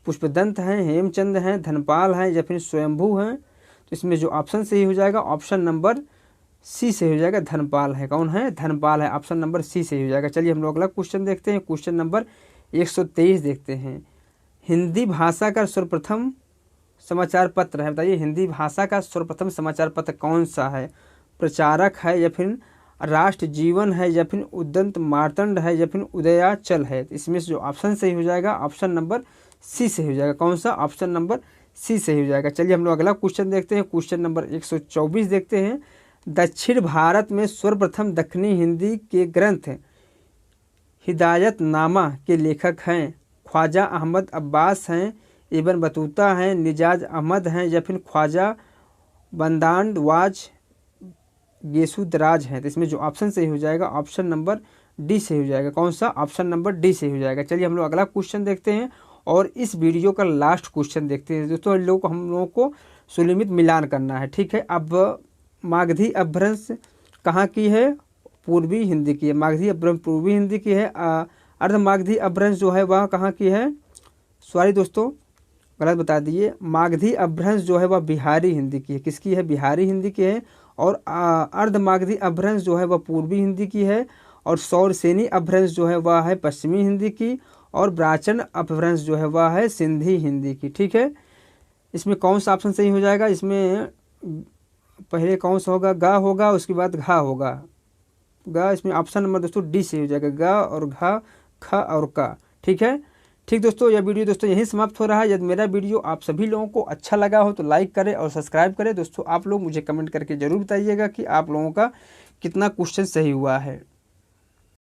पुष्पदंत हैं, हेमचंद हैं, धनपाल हैं, या फिर स्वयंभू हैं? तो इसमें जो ऑप्शन सही हो जाएगा ऑप्शन नंबर सी से हो जाएगा, धनपाल है। कौन है? धनपाल है, ऑप्शन नंबर सी से हो जाएगा। चलिए हम लोग अगला क्वेश्चन देखते हैं। क्वेश्चन नंबर 123 देखते हैं। हिंदी भाषा का सर्वप्रथम समाचार पत्र है, बताइए हिंदी भाषा का सर्वप्रथम समाचार पत्र कौन सा है? प्रचारक है, या फिर राष्ट्र जीवन है, या फिर उद्यंत मार्तंड है, या फिर उदयाचल है? इसमें से जो ऑप्शन सही हो जाएगा ऑप्शन नंबर सी से हो जाएगा। कौन सा? ऑप्शन नंबर सी से हो जाएगा। चलिए हम लोग अगला क्वेश्चन देखते हैं। क्वेश्चन नंबर 124 देखते हैं। दक्षिण भारत में सर्वप्रथम दक्षिणी हिंदी के ग्रंथ हिदायतनामा के लेखक हैं ख्वाजा अहमद अब्बास हैं, इब्न बतूता हैं, निजाज अहमद हैं, या फिर ख्वाजा बंदानवाज गेसुदराज हैं? तो इसमें जो ऑप्शन सही हो जाएगा ऑप्शन नंबर डी से हो जाएगा। कौन सा? ऑप्शन नंबर डी से हो जाएगा। चलिए हम लोग अगला क्वेश्चन देखते हैं और इस वीडियो का लास्ट क्वेश्चन देखते हैं। दोस्तों हम लोगों को सुलिमित मिलान करना है, ठीक है। अब मागधी अपभ्रंश कहाँ की है? पूर्वी हिंदी की है। मागधी अपभ्रंश पूर्वी हिंदी की है। अर्धमागधी अपभ्रंश जो है वह कहाँ की है? सॉरी दोस्तों गलत बता दिए। मागधी अपभ्रंश जो है वह बिहारी हिंदी की है। किसकी है? बिहारी हिंदी की है। और अर्धमागधी अपभ्रंश जो है वह पूर्वी हिंदी की है। और सौरसेनी अपभ्रंश जो है वह है पश्चिमी हिंदी की। और ब्राचन अपभ्रंश जो है वह है सिंधी हिंदी की, ठीक है। इसमें कौन सा ऑप्शन सही हो जाएगा? इसमें पहले कौन सा होगा? गा होगा, उसके बाद घा होगा। गा इसमें ऑप्शन नंबर दोस्तों डी से हो जाएगा। गा और घा, ख और का, ठीक है। ठीक दोस्तों, यह वीडियो दोस्तों यहीं समाप्त हो रहा है। यदि मेरा वीडियो आप सभी लोगों को अच्छा लगा हो तो लाइक करें और सब्सक्राइब करें। दोस्तों आप लोग मुझे कमेंट करके ज़रूर बताइएगा कि आप लोगों का कितना क्वेश्चन सही हुआ है।